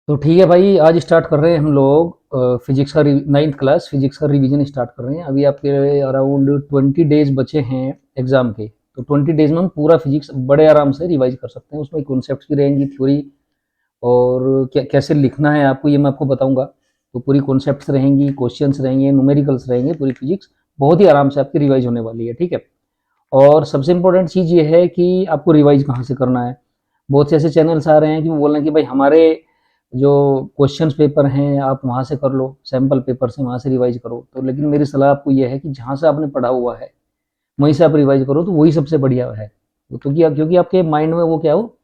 तो ठीक है भाई, आज स्टार्ट कर रहे हैं हम लोग फिजिक्स का 9th क्लास फिजिक्स का रिवीजन स्टार्ट कर रहे हैं। अभी आपके अराउंड 20 डेज बचे हैं एग्जाम के। तो 20 डेज में हम पूरा फिजिक्स बड़े आराम से रिवाइज कर सकते हैं। उसमें कॉन्सेप्ट्स भी रहेंगी, थ्योरी और कैसे लिखना है आपको ये मैं आपको बताऊंगा। तो पूरी कॉन्सेप्ट्स रहेंगी, क्वेश्चंस रहेंगे, न्यूमेरिकल्स रहेंगे। पूरी फिजिक्स बहुत ही आराम से आपकी रिवाइज होने वाली है, ठीक है। और सबसे इंपॉर्टेंट चीज़ ये है कि आपको रिवाइज कहाँ से करना है। बहुत से ऐसे चैनल्स आ रहे हैं कि वो बोल रहे हैं कि भाई हमारे जो क्वेश्चंस पेपर हैं आप वहाँ से कर लो, सैम्पल पेपर से वहाँ से रिवाइज करो। तो लेकिन मेरी सलाह आपको ये है कि जहाँ से आपने पढ़ा हुआ है वहीं से आप रिवाइज करो, तो वही सबसे बढ़िया है। क्योंकि आपके माइंड में वो क्या हो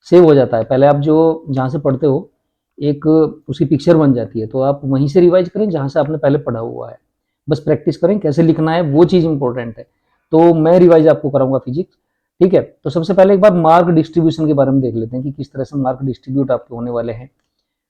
सेव हो जाता है। पहले आप जो जहाँ से पढ़ते हो एक उसकी पिक्चर बन जाती है। तो आप वहीं से रिवाइज करें जहाँ से आपने पहले पढ़ा हुआ है। बस प्रैक्टिस करें कैसे लिखना है, वो चीज़ इंपॉर्टेंट है। तो मैं रिवाइज आपको कराऊंगा फिजिक्स, ठीक है। तो सबसे पहले एक बार मार्क डिस्ट्रीब्यूशन के बारे में देख लेते हैं कि किस तरह से मार्क डिस्ट्रीब्यूट आपके होने वाले हैं।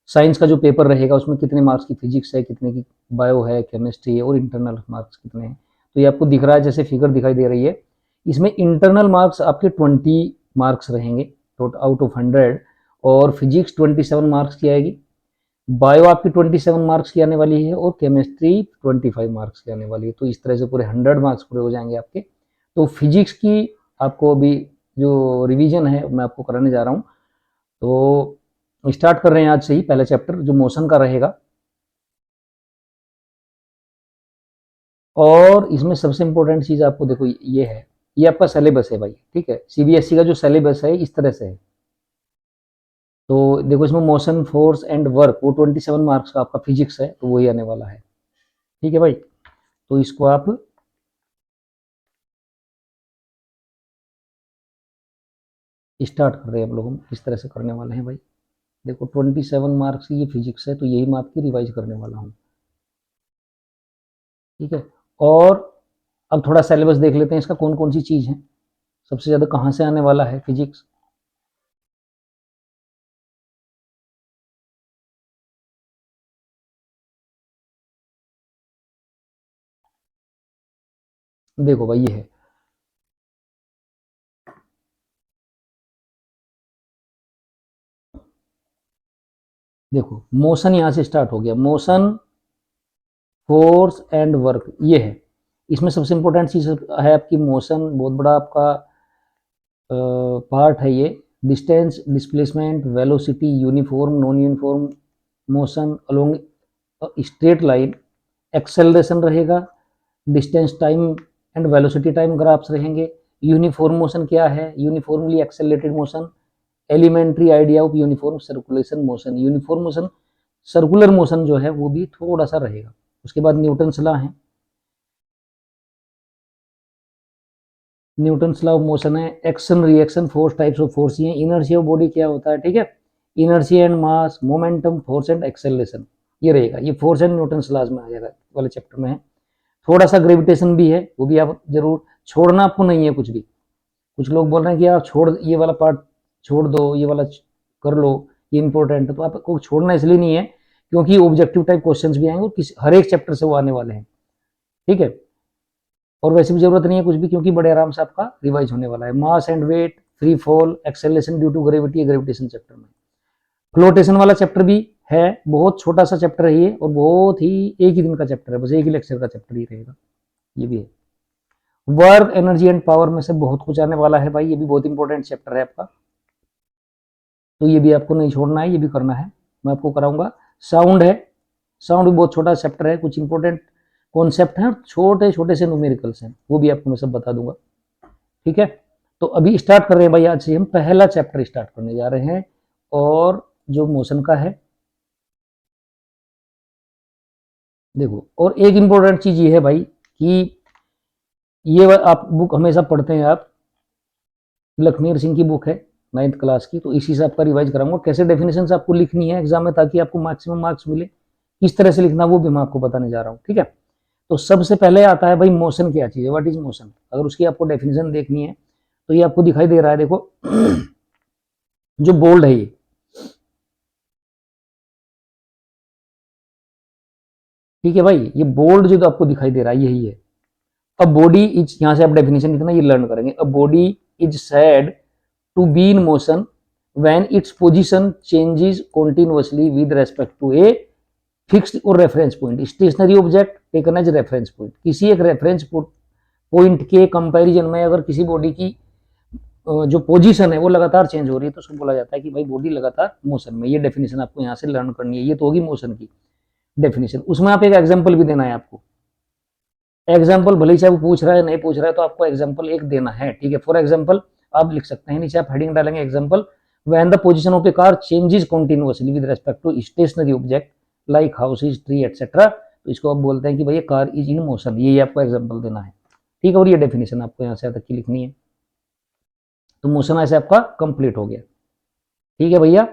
साइंस का जो पेपर रहेगा उसमें कितने मार्क्स की फिजिक्स है, कितने की बायो है, केमिस्ट्री है और इंटरनल मार्क्स कितने हैं। तो ये आपको दिख रहा है, जैसे फिगर दिखाई दे रही है। इसमें इंटरनल मार्क्स आपके 20 मार्क्स रहेंगे आउट ऑफ 100। और फिजिक्स 27 मार्क्स की आएगी, बायो आपकी 27 मार्क्स की आने वाली है और केमिस्ट्री 25 मार्क्स की आने वाली है। तो इस तरह से पूरे 100 मार्क्स पूरे हो जाएंगे आपके। तो फिजिक्स की आपको अभी जो रिवीजन है मैं आपको कराने जा रहा हूँ। तो स्टार्ट कर रहे हैं आज से ही। पहला चैप्टर जो मोशन का रहेगा, और इसमें सबसे इंपॉर्टेंट चीज आपको देखो ये है, ये आपका सिलेबस है भाई, ठीक है। सीबीएसई का जो सिलेबस है इस तरह से है। तो देखो इसमें मोशन, फोर्स एंड वर्क वो 27 मार्क्स का आपका फिजिक्स है, तो वही आने वाला है, ठीक है भाई। तो इसको आप स्टार्ट कर रहे हैं। हम लोग इस तरह से करने वाले हैं भाई। देखो 27 मार्क्स की ये फिजिक्स है, तो यही मैं आपकी रिवाइज करने वाला हूँ, ठीक है। और अब थोड़ा सिलेबस देख लेते हैं इसका कौन कौन सी चीज़ है, सबसे ज़्यादा कहाँ से आने वाला है फिजिक्स। देखो भाई ये है, देखो मोशन यहाँ से स्टार्ट हो गया। मोशन, फोर्स एंड वर्क ये है। इसमें सबसे इंपॉर्टेंट चीज़ है आपकी मोशन, बहुत बड़ा आपका पार्ट है ये। Distance, displacement, velocity, uniform, non uniform motion along straight line, acceleration रहेगा, distance time and velocity time graphs रहेंगे। यूनिफॉर्म मोशन क्या है, uniformly accelerated motion, elementary idea of uniform circulation motion. Uniform motion, circular motion जो है वो भी थोड़ा सा रहेगा। उसके बाद न्यूटन लॉ है, न्यूटन लॉ ऑफ मोशन है। Action, reaction, force, types of force, ये इनर्शिया ऑफ बॉडी क्या होता है, ठीक है। Inertia and mass, momentum, force and acceleration ये रहेगा। ये फोर्स एंड न्यूटन लॉज में आ जाएगा वाले चैप्टर में है। थोड़ा सा ग्रेविटेशन भी है, वो भी आप जरूर छोड़ना आपको नहीं है कुछ भी। कुछ लोग बोल रहे हैं कि आप छोड़ ये वाला पार्ट छोड़ दो, ये वाला कर लो, ये इंपॉर्टेंट है। तो आपको छोड़ना इसलिए नहीं है क्योंकि ऑब्जेक्टिव टाइप क्वेश्चंस भी आएंगे और हर एक चैप्टर से वो आने वाले हैं, ठीक है। और वैसे भी जरूरत नहीं है कुछ भी, क्योंकि बड़े आराम से आपका रिवाइज होने वाला है। Mass and weight, free fall, acceleration due to gravity, gravitation chapter में। फ्लोटेशन वाला चैप्टर भी है, बहुत छोटा सा चैप्टर है ये और बहुत ही एक ही दिन का चैप्टर है, बस एक ही लेक्चर का चैप्टर ही रहेगा, ये भी है। वर्क, एनर्जी एंड पावर में से बहुत कुछ आने वाला है भाई, ये भी बहुत इंपॉर्टेंट चैप्टर है आपका। तो ये भी आपको नहीं छोड़ना है, ये भी करना है, मैं आपको कराऊंगा। साउंड है, साउंड भी बहुत छोटा चैप्टर है, कुछ इंपॉर्टेंट कॉन्सेप्ट हैं, छोटे छोटे से न्यूमेरिकल्स हैं, वो भी आपको मैं सब बता दूंगा, ठीक है। तो अभी स्टार्ट कर रहे हैं भाई, आज से हम पहला चैप्टर स्टार्ट करने जा रहे हैं, और जो मोशन का है। देखो और एक इंपॉर्टेंट चीज ये है भाई कि ये आप बुक हमेशा पढ़ते हैं आप, लखमीर सिंह की बुक है 9th क्लास की। तो इसी से आपका रिवाइज कराऊंगा कैसे डेफिनेशन आपको लिखनी है एग्जाम में, ताकि आपको मैक्सिमम मार्क्स मिले। किस तरह से लिखना वो भी मैं आपको बताने जा रहा हूँ, ठीक है। तो सबसे पहले आता है भाई मोशन क्या चीज़ है, व्हाट इज मोशन। अगर उसकी आपको डेफिनेशन देखनी है तो ये आपको दिखाई दे रहा है, देखो जो बोल्ड है ये, ठीक है भाई। ये बोल्ड जो तो आपको दिखाई दे रहा है यही है। अ बॉडी इज, यहां से आप डेफिनेशन लिखना, ये लर्न करेंगे। A body is said to be in motion when its position changes continuously with respect to a fixed और reference point. Stationary object taken as reference point, किसी एक रेफरेंस पॉइंट के कंपैरिजन में अगर किसी बॉडी की जो पोजीशन है वो लगातार चेंज हो रही है तो उसको बोला जाता है कि भाई बॉडी लगातार मोशन में। ये डेफिनेशन आपको यहाँ से लर्न करनी है, ये तो होगी मोशन की डेफिनेशन। उसमें आप एक एग्जाम्पल भी देना है आपको, एग्जाम्पल भले ही चाहे वो पूछ रहा है नहीं पूछ रहा है तो आपको एग्जाम्पल एक देना है, ठीक है। फॉर एग्जाम्पल आप लिख सकते हैं, नीचे आप हेडिंग डालेंगे example, when the position of a car changes continuously with respect to stationary object like houses tree etcetera, तो इसको आप बोलते हैं कि भाई कार इज इन मोशन, ये आपको एग्जाम्पल देना है, ठीक है। और ये डेफिनेशन आपको यहाँ से तक की लिखनी है। तो मोशन ऐसे आपका कंप्लीट हो गया, ठीक है भैया।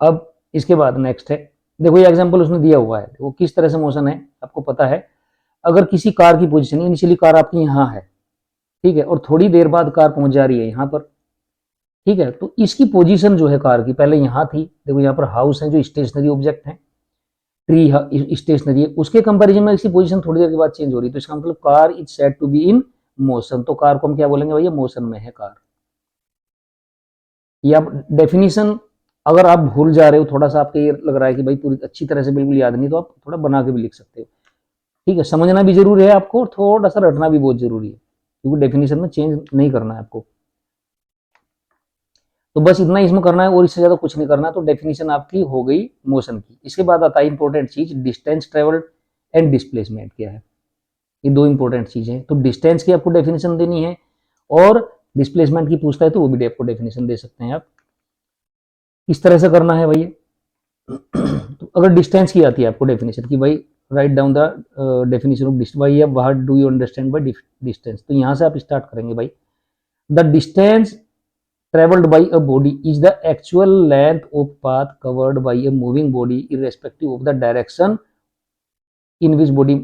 अब इसके बाद नेक्स्ट है, देखो ये एग्जाम्पल उसने दिया हुआ है, वो किस तरह से मोशन है आपको पता है। अगर किसी कार की पोजीशन, इनिशियली कार आपकी यहाँ है, ठीक है, और थोड़ी देर बाद कार पहुंच जा रही है यहाँ पर, ठीक है, तो इसकी पोजीशन जो है कार की पहले यहाँ थी, देखो यहाँ पर हाउस है जो स्टेशनरी ऑब्जेक्ट है, ट्री स्टेशनरी है, उसके कंपैरिजन में इसकी पोजीशन थोड़ी देर के बाद चेंज हो रही है, तो इसका मतलब car is said to be in motion. तो कार को हम क्या बोलेंगे भैया, मोशन में है कार। ये आप डेफिनेशन अगर आप भूल जा रहे हो, थोड़ा सा आपको ये लग रहा है कि भाई पूरी अच्छी तरह से बिल्कुल याद नहीं, तो आप थोड़ा बना के भी लिख सकते हो, ठीक है। समझना भी जरूरी है आपको और थोड़ा सा रटना भी बहुत जरूरी है, क्योंकि डेफिनेशन में चेंज नहीं करना है आपको। तो बस इतना इसमें करना है और इससे ज्यादा कुछ नहीं करना है। तो डेफिनेशन आपकी हो गई मोशन की। इसके बाद आता है इंपॉर्टेंट चीज, डिस्टेंस ट्रेवल्ड एंड डिस्प्लेसमेंट क्या है। ये दो इंपॉर्टेंट चीजें हैं। तो डिस्टेंस की आपको डेफिनेशन देनी है और डिस्प्लेसमेंट की पूछता है तो वो भी आपको डेफिनेशन दे सकते हैं आप। किस तरह से करना है भाई, तो अगर डिस्टेंस की आती है आपको डेफिनेशन की, भाई write down the definition of distance, भाई what do you understand by distance. तो यहां से आप स्टार्ट करेंगे भाई, the distance traveled by a body is the actual length of path covered by a moving body irrespective of the direction in which body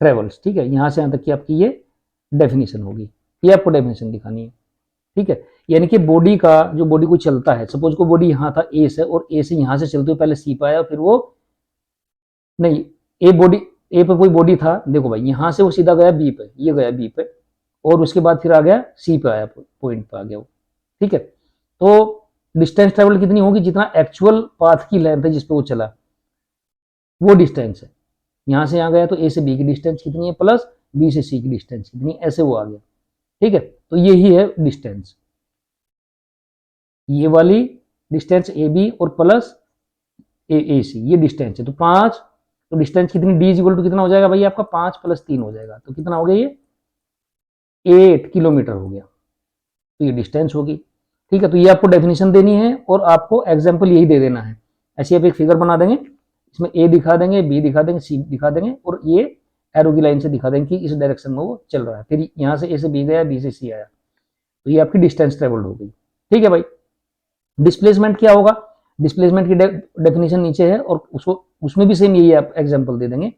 travels, ठीक है। यहां से यहां तक की आपकी ये डेफिनेशन होगी, ये आपको डेफिनेशन दिखानी है, ठीक है। यानी कि बॉडी का जो बॉडी को चलता है, सपोज को बॉडी यहाँ था ए से, और ए से यहाँ से चलते हुए पहले सी पे आया, फिर वो नहीं ए बॉडी, ए पे कोई बॉडी था, देखो भाई यहाँ से वो सीधा गया बी पे, ये गया बी पे, और उसके बाद फिर आ गया सी पे आया, पॉइंट पे आ गया वो, ठीक है। तो डिस्टेंस ट्रेवल कितनी होगी, जितना एक्चुअल पाथ की लेंथ है जिसपे वो चला, वो डिस्टेंस है। यहां से यहां गया तो ए से बी की डिस्टेंस कितनी है, प्लस बी से सी की डिस्टेंस कितनी, ऐसे वो आ गया, ठीक है। तो यही है डिस्टेंस, ये वाली डिस्टेंस ए बी और प्लस ए सी, ये डिस्टेंस है। तो 5, तो डिस्टेंस कितनी, डी इज इक्वल टू कितना हो जाएगा भाई आपका 5 + 3 हो जाएगा, तो कितना हो गया ये 8 किलोमीटर हो गया, तो ये डिस्टेंस होगी, ठीक है। तो ये आपको डेफिनेशन देनी है और आपको एग्जाम्पल यही दे देना है। ऐसे आप एक फिगर बना देंगे, इसमें ए दिखा देंगे, बी दिखा देंगे, सी दिखा देंगे, और ये एरो की लाइन से दिखा देंगे कि इस डायरेक्शन में वो चल रहा है। फिर यहाँ से ए से बी गया, बी से सी आया, तो ये आपकी डिस्टेंस ट्रेवल्ड हो गई, ठीक है भाई। डिस्प्लेसमेंट क्या होगा, डिस्प्लेसमेंट की डेफिनेशन नीचे है और उसको उसमें भी सेम यही आप एग्जाम्पल दे देंगे।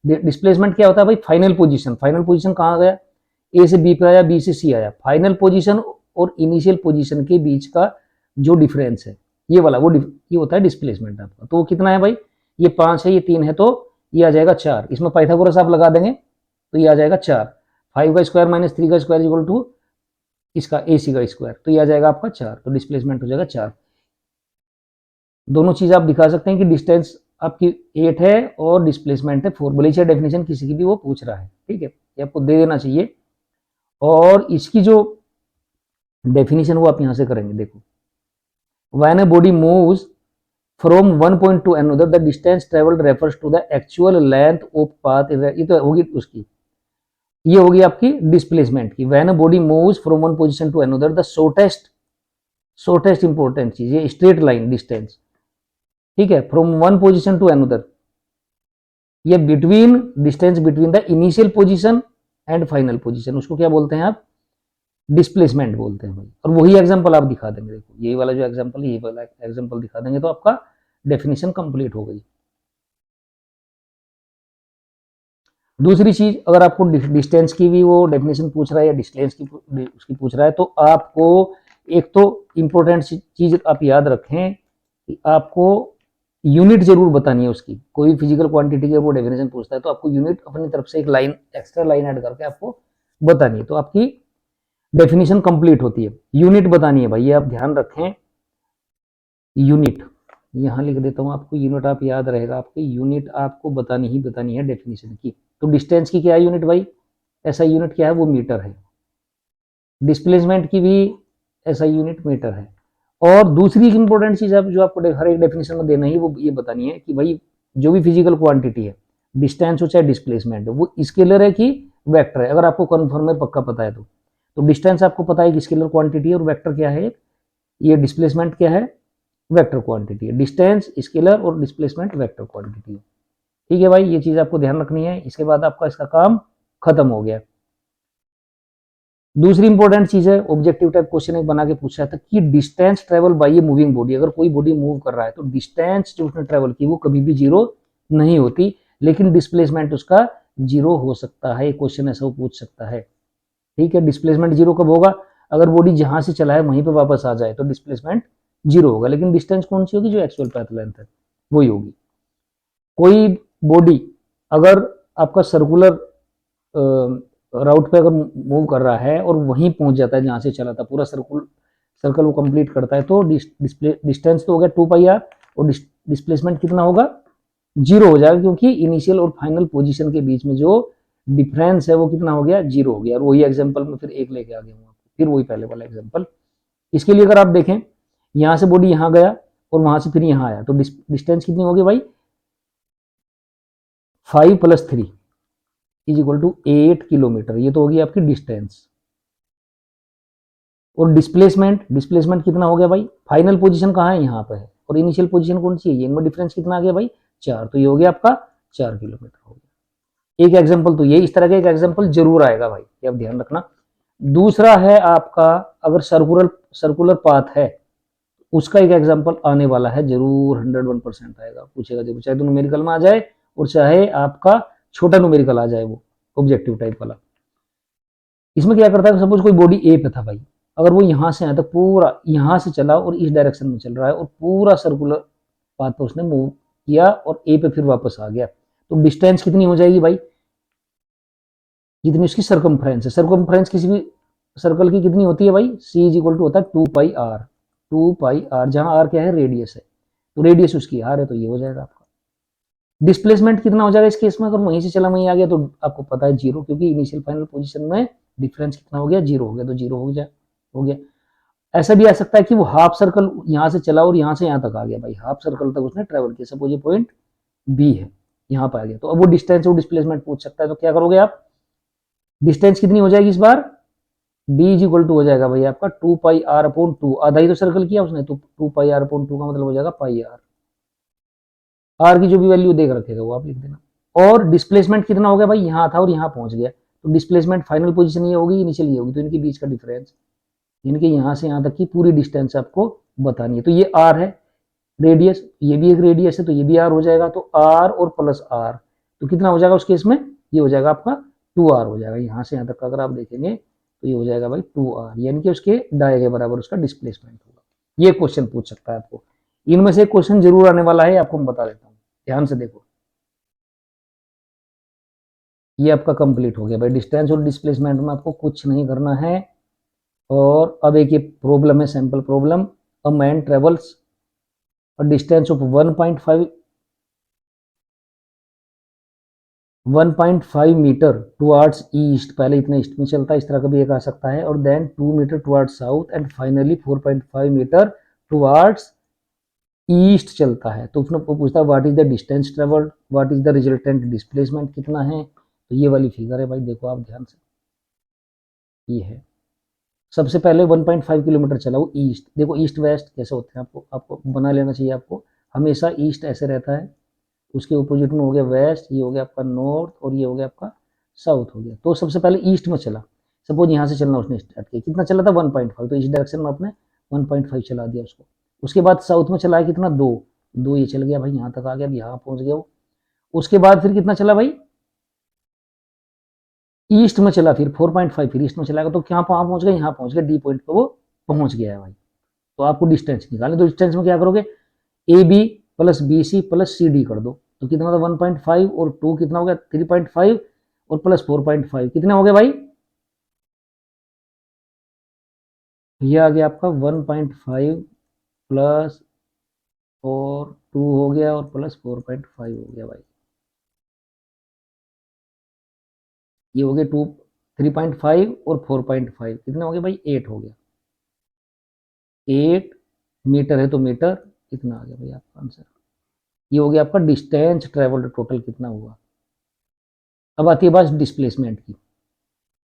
डिस्प्लेसमेंट क्या होता है भाई, फाइनल पोजीशन, फाइनल पोजीशन कहाँ गया, ए से बी पे आया, बी से सी आया, फाइनल पोजीशन और इनिशियल पोजीशन के बीच का जो डिफरेंस है, ये वाला वो ये होता है डिस्प्लेसमेंट आपका। तो वो कितना है भाई, ये 5 है, ये 3 है, तो ये आ जाएगा 4। इसमें पाइथागोरस आप लगा देंगे तो ये आ जाएगा 4। 5 का स्क्वायर माइनस 3 का स्क्वायर इक्वल टू इसका ए सी का स्क्वायर, तो ये आ जाएगा आपका 4। तो डिस्प्लेसमेंट हो जाएगा 4। दोनों चीज आप दिखा सकते हैं कि डिस्टेंस आपकी 8 है और डिस्प्लेसमेंट है 4। बोले डेफिनेशन किसी की भी वो पूछ रहा है, ठीक है, ये आपको दे देना चाहिए। और इसकी जो डेफिनेशन वो आप यहां से करेंगे, देखो when a body moves from one point to another the distance travelled refers to the actual length of path, ये तो होगी उसकी, ये होगी आपकी डिस्प्लेसमेंट की। When a body moves from one position to another the shortest important चीज, ये स्ट्रेट लाइन डिस्टेंस, ठीक है, from one position to another, ये between distance between the initial position and final position, उसको क्या बोलते हैं आप, डिस्प्लेसमेंट बोलते हैं भाई। और वही एग्जांपल आप दिखा देंगे, देखो यही वाला जो एग्जांपल है, यही वाला एग्जांपल दिखा देंगे तो आपका डेफिनेशन कंप्लीट हो गई। दूसरी चीज, अगर आपको डिस्टेंस की भी वो डेफिनेशन पूछ रहा है या डिस्टेंस की उसकी पूछ रहा है, तो आपको एक तो इंपॉर्टेंट चीज आप याद रखें कि आपको यूनिट जरूर बतानी है उसकी। कोई फिजिकल क्वांटिटी की वो डेफिनेशन पूछता है तो आपको यूनिट अपनी तरफ से एक लाइन, एक्स्ट्रा लाइन ऐड करके आपको बतानी है, तो आपकी डेफिनेशन कंप्लीट होती है। यूनिट बतानी है भाई, ये आप ध्यान रखें। यूनिट यहाँ लिख देता हूँ आपको, यूनिट आप याद रहेगा आपके, यूनिट आपको बतानी ही बतानी है डेफिनेशन की। तो डिस्टेंस की क्या है यूनिट भाई, ऐसा यूनिट क्या है, वो मीटर है। डिस्प्लेसमेंट की भी ऐसा यूनिट मीटर है। और दूसरी इंपॉर्टेंट चीज जो आपको हर एक डेफिनेशन में देना ही, वो ये बतानी है कि भाई जो भी फिजिकल क्वांटिटी है, डिस्टेंस हो चाहे डिस्प्लेसमेंट हो, वो स्केलर है कि वेक्टर है। अगर आपको कन्फर्म है, पक्का पता है तो डिस्टेंस आपको पता है कि स्केलर क्वांटिटी है, और वेक्टर क्या है, ये डिस्प्लेसमेंट क्या है, वेक्टर क्वांटिटी है। डिस्टेंस स्केलर और डिस्प्लेसमेंट वेक्टर क्वांटिटी है। ठीक है भाई, ये चीज आपको ध्यान रखनी है। इसके बाद आपका इसका काम खत्म हो गया। दूसरी इंपॉर्टेंट चीज है, ऑब्जेक्टिव टाइप क्वेश्चन एक बना के पूछा था कि distance travel by a moving body, अगर कोई बॉडी मूव कर रहा है तो डिस्टेंस जो उसने ट्रेवल की वो कभी भी जीरो नहीं होती, लेकिन डिस्प्लेसमेंट उसका जीरो हो सकता है। क्वेश्चन ऐसा वो पूछ सकता है। ठीक है, डिस्प्लेसमेंट जीरो कब होगा, अगर बॉडी जहां से चला है वहीं पे वापस आ जाए तो डिस्प्लेसमेंट जीरो होगा। लेकिन डिस्टेंस कौन सी होगी, जो एक्चुअल पाथ लेंथ है वही होगी। कोई बॉडी अगर आपका सर्कुलर राउट पे अगर मूव कर रहा है और वहीं पहुंच जाता है जहां से चला था, पूरा सर्कल वो कंप्लीट करता है, तो डिस्टेंस तो हो गया 2πr, और डिस्प्लेसमेंट कितना होगा, जीरो हो जाएगा, क्योंकि इनिशियल और फाइनल पोजीशन के बीच में जो डिफरेंस है वो कितना हो गया, जीरो हो गया। और वही एग्जांपल में फिर एक लेके आ गया हूँ, फिर वही पहले वाला एग्जांपल। इसके लिए अगर आप देखें, यहां से बॉडी यहां गया और वहां से फिर यहां आया, तो डिस्टेंस कितनी होगी भाई, 5 + 3 = 8 किलोमीटर। ये तो होगी आपकी डिस्टेंस। और डिस्प्लेसमेंट कितना हो गया भाई, फाइनल पोजीशन कहाँ है, यहाँ पे है, और इनिशियल पोजीशन कौन सी है, ये, इनमें डिफरेंस कितना आ गया भाई, 4, तो ये हो गया आपका 4 किलोमीटर हो गया। एक एग्जांपल तो ये, इस तरह का एक एग्जांपल जरूर आएगा भाई, ये आप ध्यान रखना। दूसरा है आपका, अगर सर्कुलर पाथ है, उसका एक एग्जांपल आने वाला है जरूर, 101% आएगा, पूछेगा जरूर, चाहे तो न्यूमेरिकल में आ जाए और चाहे आपका छोटा न्यूमेरिकल आ जाए, वो ऑब्जेक्टिव टाइप वाला। इसमें क्या करता है, सपोज कोई बॉडी ए पे था भाई, अगर वो यहां से आया तो पूरा यहां से चला और इस डायरेक्शन में चल रहा है, और पूरा सर्कुलर पाथ पे उसने मूव किया और ए पे फिर वापस आ गया, तो डिस्टेंस कितनी हो जाएगी भाई, जितनी उसकी सर्कमफ्रेंस है। सर्कमफ्रेंस किसी भी सर्कल की कितनी होती है भाई, सी इज इक्वल टू होता है 2πr। 2πr, जहां आर क्या है, रेडियस है, तो रेडियस उसकी आर है, तो ये हो जाएगा आपका। डिस्प्लेसमेंट कितना हो जाएगा इस केस में, अगर वहीं से चला वहीं आ गया, तो आपको पता है जीरो, क्योंकि इनिशियल फाइनल पोजीशन में डिफरेंस कितना हो गया, जीरो हो गया, तो जीरो हो गया। ऐसा भी आ सकता है कि वो हाफ सर्कल यहां से चला और यहां से यहां तक आ गया भाई, हाफ सर्कल तक उसने ट्रेवल किया, सपोज ये पॉइंट बी है, यहां पर आ गया, तो अब वो डिस्टेंस और डिस्प्लेसमेंट पूछ सकता है। तो क्या करोगे आप, डिस्टेंस कितनी हो जाएगी इस बार, b इज इक्वल टू हो जाएगा भाई आपका 2πr/2, आधा ही तो सर्कल किया उसने, तो 2πr/2 का मतलब हो जाएगा πr। आर की जो भी वैल्यू देख रखेगा वो आप लिख देना। और डिस्प्लेसमेंट कितना हो गया भाई, यहाँ था और यहाँ पहुंच गया, तो डिस्प्लेसमेंट फाइनल पोजीशन ये होगी, इनिशियल ये होगी, तो इनके बीच का डिफरेंस, इनके यहाँ से यहाँ तक की पूरी डिस्टेंस आपको बतानी है। तो ये आर है, रेडियस, ये भी एक रेडियस है, तो ये भी आर हो जाएगा, तो आर और प्लस आर, तो कितना हो जाएगा उस केस में, ये हो जाएगा आपका 2r हो जाएगा। यहाँ से यहाँ तक का अगर आप देखेंगे तो ये हो जाएगा भाई 2r, यानी कि उसके डाय के बराबर उसका डिस्प्लेसमेंट होगा। ये क्वेश्चन पूछ सकता है आपको, इनमें से क्वेश्चन जरूर आने वाला है, आपको मैं बता देता हूँ, ध्यान से देखो। ये आपका कंप्लीट हो गया भाई, डिस्टेंस और डिस्प्लेसमेंट में आपको कुछ नहीं करना है। और अब एक ये प्रॉब्लम है, sample problem. A man travels a distance of 1.5 metre towards east, पहले इतने ईस्ट में चलता है, इस तरह का भी एक आ सकता है, और then 2 metre towards south, and finally 4.5 metre towards east चलता है। तो उसने पूछता है what is the distance travelled, what is the resultant displacement कितना है। तो ये वाली फिगर है भाई, देखो आप ध्यान से, ये है। सबसे पहले 1.5 किलोमीटर चला वो ईस्ट, देखो ईस्ट वेस्ट कैसे होते हैं, आपको आपको बना लेना चाहिए। आपको हमेशा ईस्ट ऐसे रहता है, उसके अपोजिट में हो गया वेस्ट, ये हो गया आपका नॉर्थ, और ये हो गया आपका साउथ हो गया। तो सबसे पहले ईस्ट में चला, सपोज यहाँ से चलना उसने स्टार्ट किया, कितना चला था 1.5, तो इस डायरेक्शन में आपने 1.5 चला दिया उसको। उसके बाद साउथ में चला है कितना, 2, ये चल गया भाई, यहाँ तक आ गया, यहाँ पहुंच गया वो। उसके बाद फिर कितना चला भाई, ईस्ट में चला, फिर 4.5 फिर ईस्ट में चलाएगा, तो क्या पहुंच गया, यहाँ पहुंच गया, डी पॉइंट पे वो पहुंच गया है भाई। तो आपको डिस्टेंस निकालने, तो डिस्टेंस में क्या करोगे, A B plus B C plus C D कर दो, तो कितना था 1.5, और 2 कितना हो गया 3.5, और प्लस 4.5 कितने हो गए भाई, ये आ गया आपका 1.5 प्लस और 2 हो गया और प्लस 4.5 हो गया भाई। ये हो गया 2 3.5 और 4.5 कितना हो गया भाई 8 हो गया। 8 मीटर है तो मीटर कितना आ गया भाई आपका आंसर। ये हो गया आपका डिस्टेंस ट्रेवल्ड टोटल कितना हुआ। अब आती है बात डिस्प्लेसमेंट की।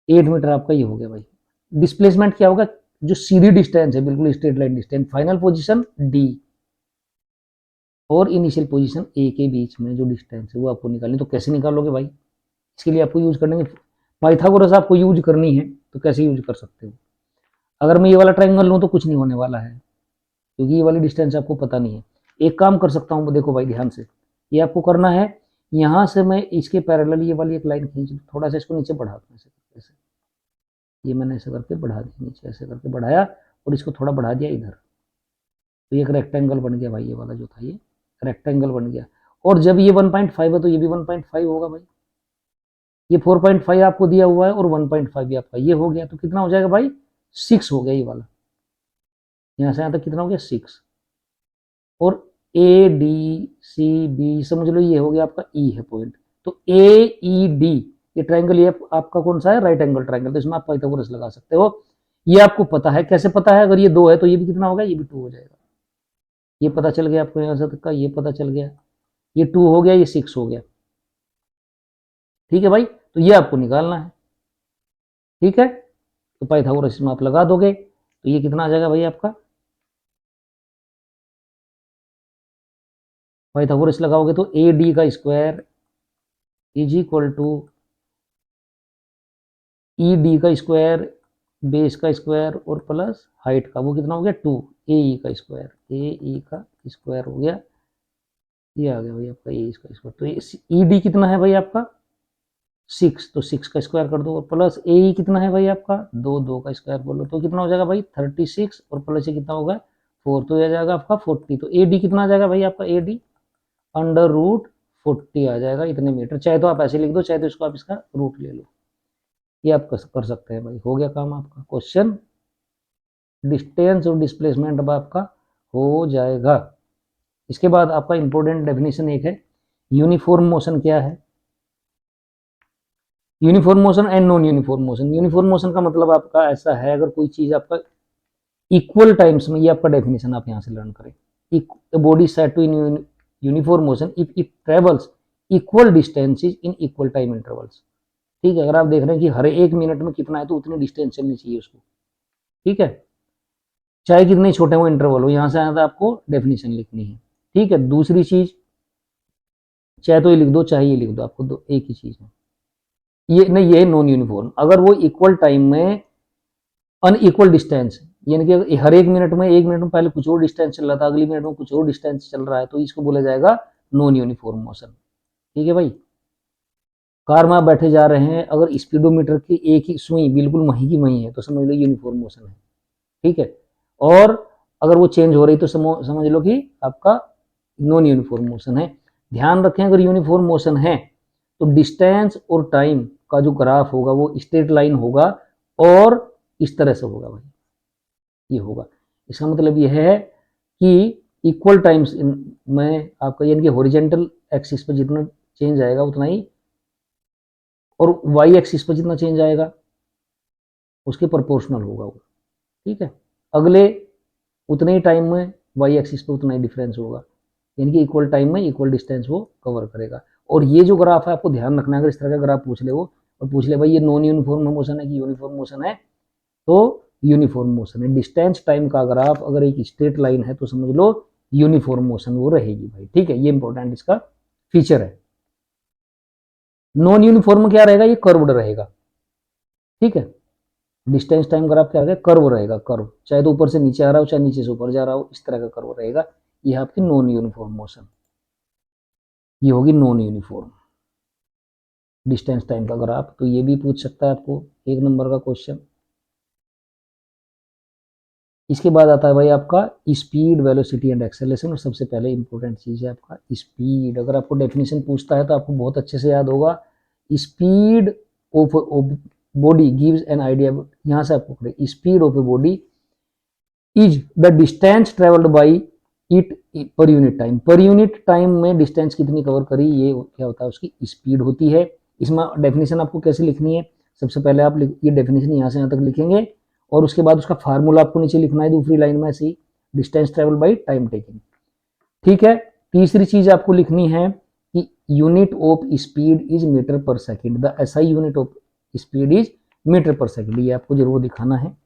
8 मीटर आपका ये हो गया भाई। डिस्प्लेसमेंट क्या होगा, जो सीधी डिस्टेंस है बिल्कुल straight line distance, final position D और इनिशियल पोजीशन ए के बीच में जो डिस्टेंस है वो आपको निकालनी। तो कैसे निकालोगे भाई, इसके लिए आपको यूज करने पाइथागोरस आपको यूज करनी है। तो कैसे यूज कर सकते हो, अगर मैं ये वाला ट्राइंगल लूँ तो कुछ नहीं होने वाला है क्योंकि ये वाली डिस्टेंस आपको पता नहीं है। एक काम कर सकता हूँ, देखो भाई ध्यान से, ये आपको करना है, यहाँ से मैं इसके पैरेलल ये वाली एक लाइन खींच लूँ, थोड़ा सा इसको नीचे बढ़ा दूँ ऐसे, ये मैंने ऐसे करके बढ़ा दिया नीचे, ऐसे करके बढ़ाया और इसको थोड़ा बढ़ा दिया इधर, तो ये एक रेक्टेंगल बन गया भाई। ये वाला जो था ये रेक्टेंगल बन गया। और जब ये 1.5 है तो ये भी 1.5 होगा भाई। ये 4.5 आपको दिया हुआ है और 1.5 भी आपका ये हो गया, तो कितना हो जाएगा भाई 6 हो गया ये वाला। यहाँ से यहाँ तक कितना हो गया 6। और ए डी सी बी समझ लो ये हो गया आपका ई है पॉइंट। तो ए ई डी ये ट्राइंगल, ये आपका कौन सा है, राइट एंगल ट्राइंगल, तो इसमें आप पाइथागोरस लगा सकते हो। ये आपको पता है, कैसे पता है, अगर ये 2 है तो ये भी कितना होगा, ये भी 2 हो जाएगा। ये पता चल गया आपको, यहाँ से तक का ये पता चल गया, ये 2 हो गया, ये 6 हो गया। ठीक है भाई, तो ये आपको निकालना है। ठीक है, तो पाइथागोरस में आप लगा दोगे तो ये कितना आ जाएगा भाई आपका, पाइथागोरस लगाओगे तो ए डी का square is equal to E D का स्क्वायर, बेस का स्क्वायर और प्लस हाइट का, वो कितना हो गया 2, ए ई का स्क्वायर, ए ई का स्क्वायर हो गया, ये आ गया भाई आपका ए इसका स्क्वायर। तो ई डी कितना है भाई आपका 6, तो 6 का स्क्वायर कर दो और प्लस ए ई कितना है भाई आपका 2, 2 का स्क्वायर बोलो तो कितना हो जाएगा भाई 36 और प्लस ये कितना होगा 4, तो ये आ जाएगा आपका 40। तो ए डी कितना आ जाएगा भाई आपका, ए डी अंडर रूट 40 आ जाएगा इतने मीटर। चाहे तो आप ऐसे लिख दो, चाहे तो इसको आप इसका रूट ले लो, ये आप कर सकते हैं भाई। हो गया काम आपका, क्वेश्चन डिस्टेंस और डिस्प्लेसमेंट अब आपका हो जाएगा। इसके बाद आपका इंपॉर्टेंट डेफिनेशन एक है, यूनिफॉर्म मोशन क्या है, uniform motion and non uniform motion. Uniform motion का मतलब आपका ऐसा है, अगर कोई चीज आपका इक्वल टाइम्स में, ये आपका डेफिनेशन आप यहाँ से लर्न करें, body set to in uniform motion if it travels equal distances in equal time intervals. ठीक है, अगर आप देख रहे हैं कि हर 1 मिनट में कितना है तो उतनी डिस्टेंस चलनी चाहिए उसको। ठीक है, चाहे कितने छोटे वो इंटरवल हो, यहां से आया था आपको डेफिनेशन लिखनी है। ठीक है, दूसरी चीज, चाहे तो ये लिख दो चाहे ये लिख दो, आपको दो एक ही चीज है, ये नहीं, ये नॉन यूनिफॉर्म। अगर वो इक्वल टाइम में अनइक्वल डिस्टेंस, यानी कि हर 1 मिनट में, 1 मिनट में पहले कुछ और डिस्टेंस चल रहा था, अगली मिनट में कुछ और डिस्टेंस चल रहा है, तो इसको बोला जाएगा नॉन यूनिफॉर्म मोशन। ठीक है भाई, कार में आप बैठे जा रहे हैं, अगर स्पीडोमीटर की एक ही सुई बिल्कुल वहीं की वहीं है तो समझ लो यूनिफॉर्म मोशन है। ठीक है, और अगर वो चेंज हो रही तो समझ लो कि आपका नॉन यूनिफॉर्म मोशन है। ध्यान रखें, अगर यूनिफॉर्म मोशन है तो डिस्टेंस और टाइम का जो ग्राफ होगा वो स्ट्रेट लाइन होगा और इस तरह से होगा भाई, ये होगा। इसका मतलब यह है कि इक्वल टाइम्स में आपका, यानी कि हॉरिजेंटल एक्सिस पर जितना चेंज आएगा उतना ही, और वाई एक्सिस पर जितना चेंज आएगा उसके प्रोपोर्शनल होगा वो। ठीक है, अगले उतने ही टाइम में वाई एक्सिस पर उतना ही डिफरेंस होगा, यानी कि इक्वल टाइम में इक्वल डिस्टेंस वो कवर करेगा। और ये जो ग्राफ है आपको ध्यान रखना है, अगर इस तरह का ग्राफ पूछ ले वो और पूछ ले भाई ये नॉन यूनिफॉर्म मोशन है कि यूनिफॉर्म मोशन है, तो यूनिफॉर्म मोशन है। डिस्टेंस टाइम का ग्राफ अगर एक स्ट्रेट लाइन है तो समझ लो यूनिफॉर्म मोशन वो रहेगी भाई। ठीक है, ये इंपॉर्टेंट इसका फीचर है। नॉन यूनिफॉर्म क्या रहेगा, ये कर्व्ड रहेगा। ठीक है, डिस्टेंस टाइम ग्राफ क्या रहेगा, कर्व रहेगा, कर्व, चाहे तो ऊपर से नीचे आ रहा हो चाहे नीचे से ऊपर जा रहा हो, इस तरह का कर्व रहेगा। ये आपकी नॉन यूनिफॉर्म मोशन, ये होगी नॉन यूनिफॉर्म डिस्टेंस टाइम का ग्राफ। तो ये भी पूछ सकता है आपको 1 नंबर का क्वेश्चन। इसके बाद आता है भाई आपका स्पीड, वेलोसिटी एंड एक्सेलरेशन। और सबसे पहले इंपॉर्टेंट चीज है आपका स्पीड। अगर आपको डेफिनेशन पूछता है तो आपको बहुत अच्छे से याद होगा, speed of body gives an idea. यहां से आपको speed of a body is the distance travelled by it per unit time में डिस्टेंस कितनी कवर करी, ये क्या होता है, उसकी स्पीड होती है। इसमें डेफिनेशन आपको कैसे लिखनी है, सबसे पहले आप ये डेफिनेशन यहाँ से यहाँ तक लिखेंगे और उसके बाद उसका फार्मूला आपको नीचे लिखना है दूसरी लाइन में, ऐसे ही distance travel by time taking. ठीक है, तीसरी चीज आपको लिखनी है कि unit of speed is metre per second, the SI unit of speed is metre per second, ये आपको जरूर दिखाना है।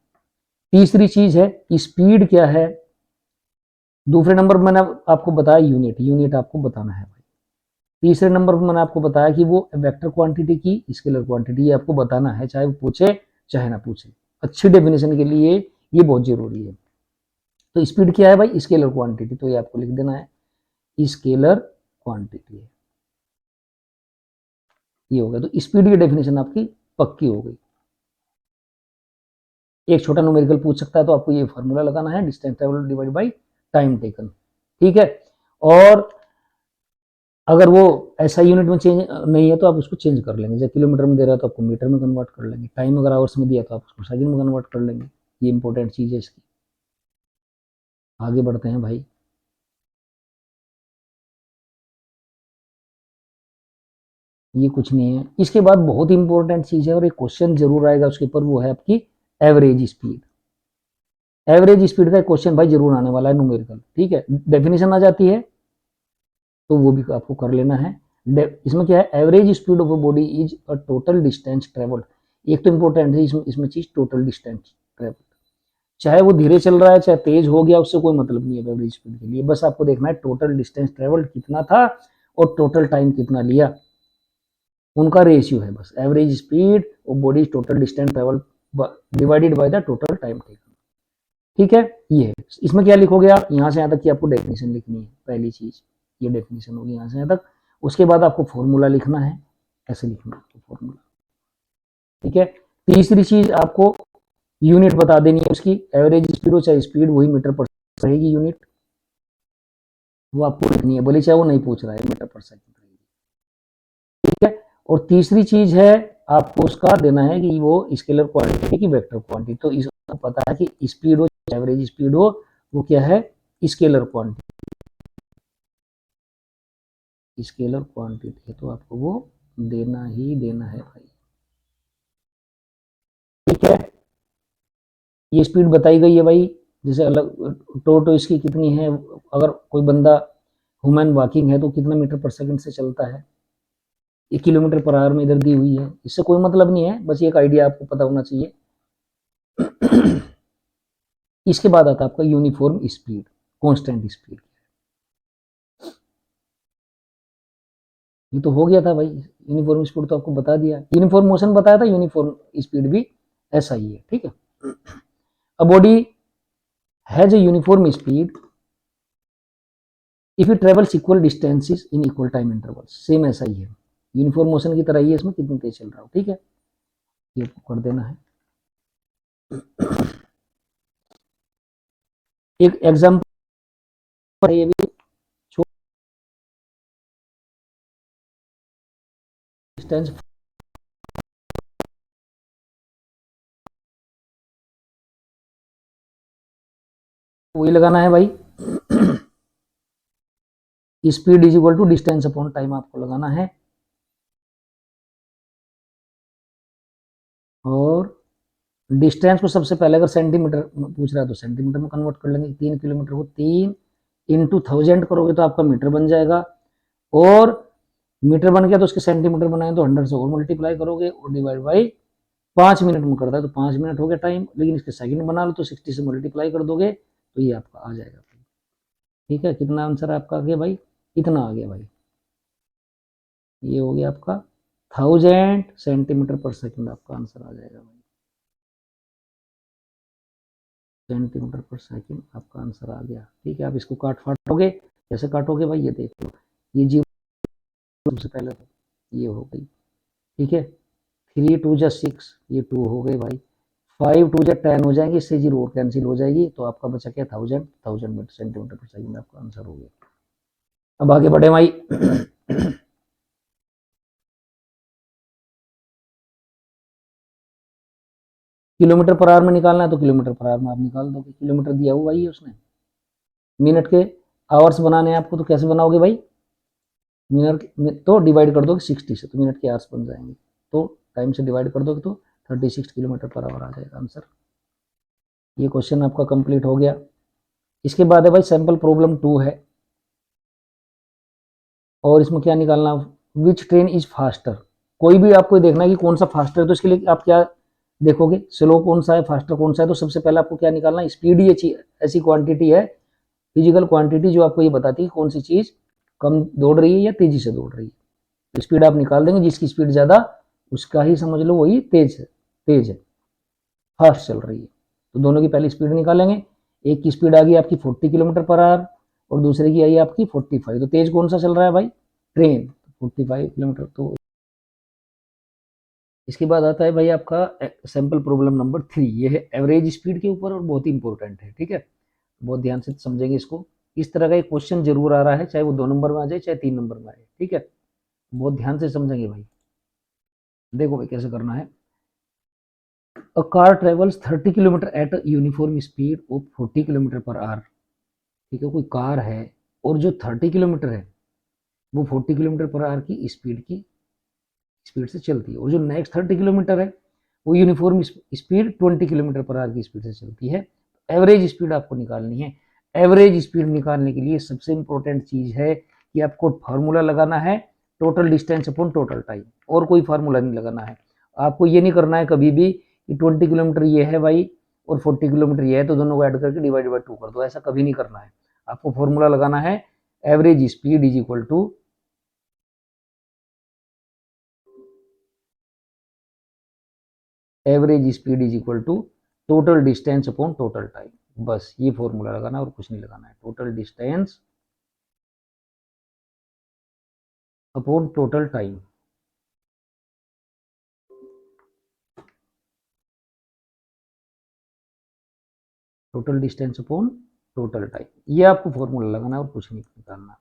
तीसरी चीज है स्पीड क्या है, दूसरे नंबर पर मैंने आपको बताया यूनिट आपको बताना है भाई। तीसरे नंबर पर मैंने आपको बताया कि वो वेक्टर क्वांटिटी की स्केलर क्वांटिटी, ये आपको बताना है, चाहे वो पूछे चाहे ना पूछे। अच्छी डेफिनेशन के लिए ये बहुत जरूरी है। तो स्पीड क्या है भाई, स्केलर क्वांटिटी, तो ये आपको लिख देना है स्केलर क्वांटिटी है, ये हो गया। तो स्पीड की डेफिनेशन आपकी पक्की हो गई। एक छोटा न्यूमेरिकल पूछ सकता है तो आपको ये फॉर्मूला लगाना है, distance travel divide by time taken. ठीक है, और अगर वो ऐसा यूनिट में चेंज नहीं है तो आप उसको चेंज कर लेंगे, जैसे किलोमीटर में दे रहा है तो आपको मीटर में कन्वर्ट कर लेंगे, टाइम अगर आवर्स में दिया तो आप उसको सेकंड में कन्वर्ट कर लेंगे। ये इंपॉर्टेंट चीज है इसकी। आगे बढ़ते हैं भाई। ये कुछ नहीं है, इसके बाद बहुत इंपॉर्टेंट चीज है और एक क्वेश्चन जरूर आएगा उसके ऊपर, वो है आपकी एवरेज स्पीड। एवरेज स्पीड का क्वेश्चन भाई जरूर आने वाला है न्यूमेरिकल। ठीक है, डेफिनेशन आ जाती है तो वो भी आपको कर लेना है। इसमें क्या है, average speed of a body is a total distance travelled. एक तो इंपॉर्टेंट है इसमें चीज टोटल डिस्टेंस ट्रेवल्ड, चाहे वो धीरे चल रहा है चाहे तेज हो गया, उससे कोई मतलब नहीं है एवरेज स्पीड के लिए। बस आपको देखना है टोटल डिस्टेंस ट्रेवल्ड कितना था और टोटल टाइम कितना लिया, उनका रेशियो है बस। Average speed of body total distance travel divided by the total time taken. ठीक है, ये है। इसमें क्या लिखोगे आप, यहाँ से यहाँ तक की आपको डेफिनेशन लिखनी है, पहली चीज ये डेफिनेशन होगी यहाँ से यहाँ तक। उसके बाद आपको फॉर्मूला लिखना है, ऐसे लिखना है फॉर्मूला। ठीक है, तीसरी चीज आपको यूनिट बता देनी है उसकी, एवरेज स्पीड हो चाहे स्पीड, वही मीटर पर रहेगी यूनिट, वो आपको लिखनी है, बोले चाहे वो नहीं पूछ रहा है, मीटर पर सेकंड रहेगी। ठीक है, और तीसरी चीज है आपको उसका देना है कि वो स्केलर क्वांटिटी की वेक्टर क्वांटिटी। तो इसको पता है कि स्पीड हो एवरेज स्पीड हो, वो क्या है, स्केलर क्वांटिटी, स्केलर क्वांटिटी है, तो आपको वो देना ही देना है भाई। ठीक है, ये स्पीड बताई गई है भाई, जैसे अलग टोटो इसकी कितनी है, अगर कोई बंदा ह्यूमन वॉकिंग है तो कितना मीटर पर सेकंड से चलता है, ये किलोमीटर पर आवर में इधर दी हुई है, इससे कोई मतलब नहीं है, बस एक आइडिया आपको पता होना चाहिए। इसके बाद आता है आपका यूनिफॉर्म स्पीड, कांस्टेंट स्पीड। ये तो हो गया था भाई, यूनिफॉर्म स्पीड तो आपको बता दिया, यूनिफॉर्म मोशन बताया था, यूनिफॉर्म स्पीड भी ऐसा ही है। ठीक है, a body has a uniform speed if it travels equal distances in equal time intervals, same ऐसा ही है, यूनिफॉर्म मोशन की तरह ही है, इसमें कितनी तेज चल रहा हो। ठीक है, ये कर देना है। एक एग्जांपल है ये भी, डिस्टेंस वही लगाना है भाई, speed is equal to distance upon time आपको लगाना है, और डिस्टेंस को सबसे पहले अगर सेंटीमीटर पूछ रहा है तो सेंटीमीटर में कन्वर्ट कर लेंगे, 3 किलोमीटर को 3 × 1000 करोगे तो आपका मीटर बन जाएगा, और मीटर बन गया तो उसके सेंटीमीटर बनाए तो 100 से और मल्टीप्लाई करोगे और डिवाइड बाई 5 मिनट में करता है तो 5 मिनट हो गया टाइम, लेकिन इसके सेकंड बना लो तो 60 से मल्टीप्लाई कर दोगे तो ये आपका आ जाएगा। ठीक है, कितना आंसर आपका आ गया भाई, इतना आ गया भाई, ये हो गया आपका 1000 सेंटीमीटर पर सेकंड, आपका आंसर आ जाएगा भाई, सेंटीमीटर पर सेकंड आपका आंसर आ गया। ठीक है, आप इसको काट फाटोगे, कैसे काटोगे भाई, ये देख लो, ये जीरो सबसे पहले तो ये हो गई। ठीक है, 3 × 2 = 6, ये 2 हो गए भाई, 5 × 2 = 10 हो जाएंगे, इससे जीरो और कैंसिल हो जाएगी, तो आपका बचा क्या, 1000 सेंटीमीटर पर सेकंड आपका आंसर हो गया। अब आगे बढ़े भाई। किलोमीटर पर आवर में निकालना है तो किलोमीटर पर आवर में आप निकाल दोगे, किलोमीटर दिया हुआ ही है उसने, मिनट के आवर्स बनाने हैं आपको, तो कैसे बनाओगे भाई, मिनट तो डिवाइड कर दोगे 60 से, तो मिनट के आवर्स बन जाएंगे, तो टाइम से डिवाइड कर दोगे तो 36 किलोमीटर पर आवर आ जाएगा आंसर। ये क्वेश्चन आपका कंप्लीट हो गया। इसके बाद है भाई सैंपल प्रॉब्लम 2 है, और इसमें क्या निकालना, विच ट्रेन इज फास्टर। कोई भी आपको देखना है कि कौन सा फास्टर है, तो इसके लिए आप क्या देखोगे, स्लो कौन सा है, फास्टर कौन सा है। तो सबसे पहले आपको क्या निकालना है, स्पीड ही ऐसी क्वांटिटी है, फिजिकल क्वांटिटी, जो आपको ये बताती है कौन सी चीज कम दौड़ रही है या तेजी से दौड़ रही है। तो स्पीड आप निकाल देंगे, जिसकी स्पीड ज्यादा उसका ही समझ लो वही तेज है, फास्ट चल रही है। तो दोनों की पहली स्पीड निकालेंगे। एक की स्पीड आ गई आपकी 40 किलोमीटर पर आवर, और दूसरे की आई आपकी 45। तो तेज कौन सा चल रहा है भाई, ट्रेन, 45 किलोमीटर। तो इसके बाद आता है भाई आपका सैंपल प्रॉब्लम नंबर 3। ये है एवरेज स्पीड के ऊपर, और बहुत ही इंपॉर्टेंट है, ठीक है, बहुत ध्यान से समझेंगे इसको। इस तरह का एक क्वेश्चन जरूर आ रहा है, चाहे वो 2 नंबर में आ जाए चाहे 3 नंबर में आए, ठीक है, बहुत ध्यान से समझेंगे भाई। देखो भाई कैसे करना है। A car travels 30 kilometre at a uniform speed of 40 kilometre per our. ठीक है, कोई कार है और जो 30 किलोमीटर है वो 40 किलोमीटर पर आवर की स्पीड से चलती है, और जो नेक्स्ट 30 किलोमीटर है वो uniform speed 20 kilometre per our की स्पीड से चलती है। एवरेज स्पीड आपको निकालनी है। एवरेज स्पीड निकालने के लिए सबसे इंपॉर्टेंट चीज है कि आपको फार्मूला लगाना है total distance upon total time, और कोई फार्मूला नहीं लगाना है। आपको ये नहीं करना है कभी भी कि 20 किलोमीटर ये है भाई और 40 किलोमीटर ये है तो दोनों को ऐड करके डिवाइड बाय 2 कर दो, ऐसा कभी नहीं करना है। आपको फॉर्मूला लगाना है average speed is equal to total distance upon total time. बस ये फॉर्मूला लगाना और कुछ नहीं लगाना है। Total distance upon total time, total distance upon total time, ये आपको फॉर्मूला लगाना है और कुछ नहीं निकालना।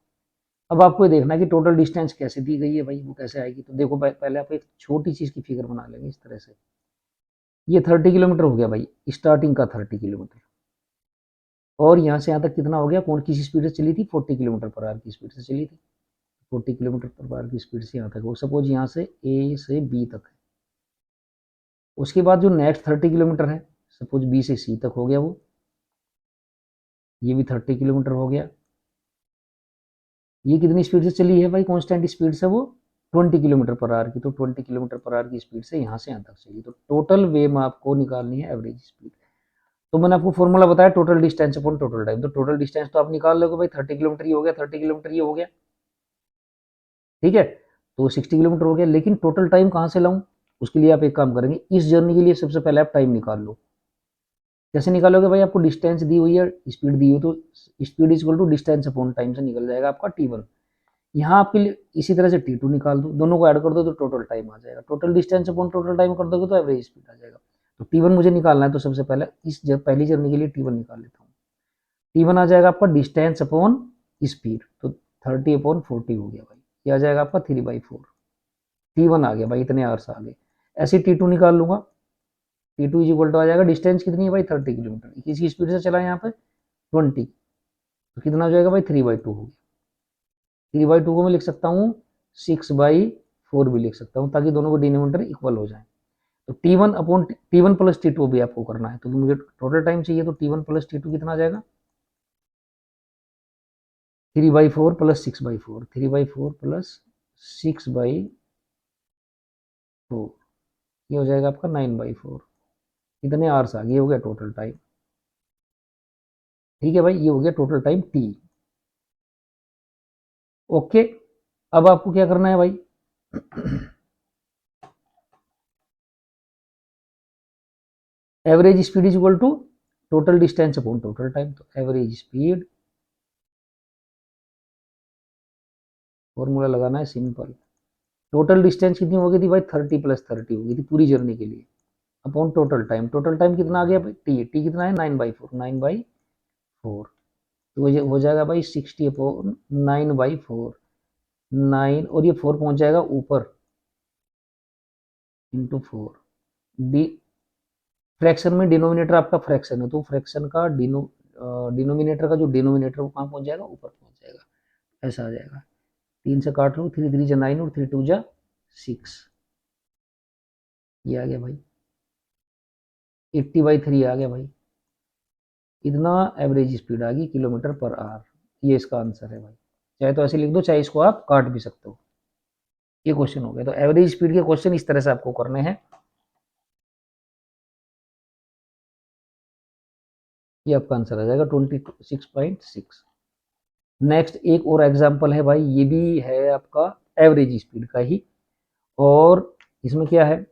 अब आपको ये देखना है कि टोटल डिस्टेंस कैसे दी गई है भाई, वो कैसे आएगी। तो देखो पहले आप एक छोटी चीज की फिगर बना लेंगे इस तरह से। ये 30 किलोमीटर हो गया भाई, स्टार्टिंग का 30 किलोमीटर, और यहाँ से यहाँ तक कितना हो गया, कौन किसी स्पीड से चली थी, 40 किलोमीटर पर आवर की स्पीड से चली थी। 40 किलोमीटर पर आवर की स्पीड से यहाँ तक हो, सपोज यहाँ से ए से बी तक है। उसके बाद जो नेक्स्ट 30 किलोमीटर है, सपोज बी से सी तक हो गया वो, ये भी 30 किलोमीटर हो गया। ये कितनी स्पीड से चली है भाई, कॉन्स्टेंट स्पीड से वो 20 किलोमीटर पर आवर की, तो 20 किलोमीटर पर आवर की स्पीड से यहाँ से यहाँ तक चली। तो टोटल वे में आपको निकालनी है एवरेज स्पीड। तो मैंने आपको फॉर्मूला बताया total distance upon total time. तो टोटल डिस्टेंस तो आप निकाल लोगे भाई, 30 किलोमीटर ये हो गया, 30 किलोमीटर ये हो गया, ठीक है, तो 60 किलोमीटर हो गया। लेकिन टोटल टाइम कहाँ से लाऊं, उसके लिए आप एक काम करेंगे, इस जर्नी के लिए सबसे पहले आप टाइम निकाल लो। कैसे निकालोगे भाई, आपको डिस्टेंस दी हुई है, स्पीड दी हुई, तो speed is equal to distance upon time से निकल जाएगा आपका T1। यहाँ आपके लिए इसी तरह से T2 निकाल दो, दोनों को ऐड कर दो तो टोटल टाइम आ जाएगा। Total distance upon total time कर दोगे तो एवरेज स्पीड आ जाएगा। तो T1 मुझे निकालना है, तो सबसे पहले पहली जर्नी के लिए T1 निकाल लेता हूँ। T1 आ जाएगा आपका डिस्टेंस अपॉन स्पीड, तो 30 अपॉन 40 हो गया भाई, ये आ जाएगा आपका 3/4। T1 आ गया भाई, इतने आवर्स आ गए। ऐसे T2 निकाल लूंगा, T2 इज इक्वल टू आ जाएगा, डिस्टेंस कितनी है भाई 30 किलोमीटर, किसी स्पीड से चला यहाँ पे 20, तो कितना हो जाएगा भाई 3/2 हो गया। 3/2 को मैं लिख सकता हूँ 6/4 भी लिख सकता हूँ, ताकि दोनों को डिनोमिनेटर इक्वल हो जाए। तो T1 प्लस T2 भी आपको करना है, तो मुझे टोटल टाइम चाहिए, तो T1 प्लस T2 कितना आ जाएगा, 3/4 प्लस 6/4, 3/4 प्लस 6/4, ये हो जाएगा आपका 9/4। कितने आवर्स आ गए, हो गया टोटल टाइम। ठीक है भाई, ये हो गया टोटल टाइम T। ओके, अब आपको क्या करना है भाई, average speed is equal to total distance upon total time. तो एवरेज स्पीड, फॉर्मूला लगाना है सिंपल, टोटल डिस्टेंस कितनी हो गई थी भाई 30 प्लस 30 हो गई थी पूरी जर्नी के लिए, upon total time. Total time कितना आ गया भाई, टी कितना है 9/4, 9/4, तो हो जाएगा भाई 60 अपॉन 9/4, 9, और ये 4 पहुंच जाएगा ऊपर, इंटू 4। डी फ्रैक्शन में डिनोमिनेटर आपका फ्रैक्शन है, तो फ्रैक्शन का डिनोमिनेटर का जो डिनोमिनेटर वो कहाँ पहुंच जाएगा, ऊपर पहुंच ऐसा आ जाएगा। 3 से काट लो, 3 3 जा 9 और 3 2 जा 6, ये आ गया भाई 80/3 आ गया भाई। इतना एवरेज स्पीड आ गई किलोमीटर पर आवर, ये इसका आंसर है भाई। चाहे तो ऐसे लिख दो, चाहे इसको आप काट भी सकते हो। ये क्वेश्चन हो गया। तो एवरेज स्पीड के क्वेश्चन इस तरह से आपको करने हैं। ये आपका आंसर आ जाएगा 26.6। नेक्स्ट एक और एग्जांपल है भाई, ये भी है आपका एवरेज स्पीड का ही, और इसमें क्या है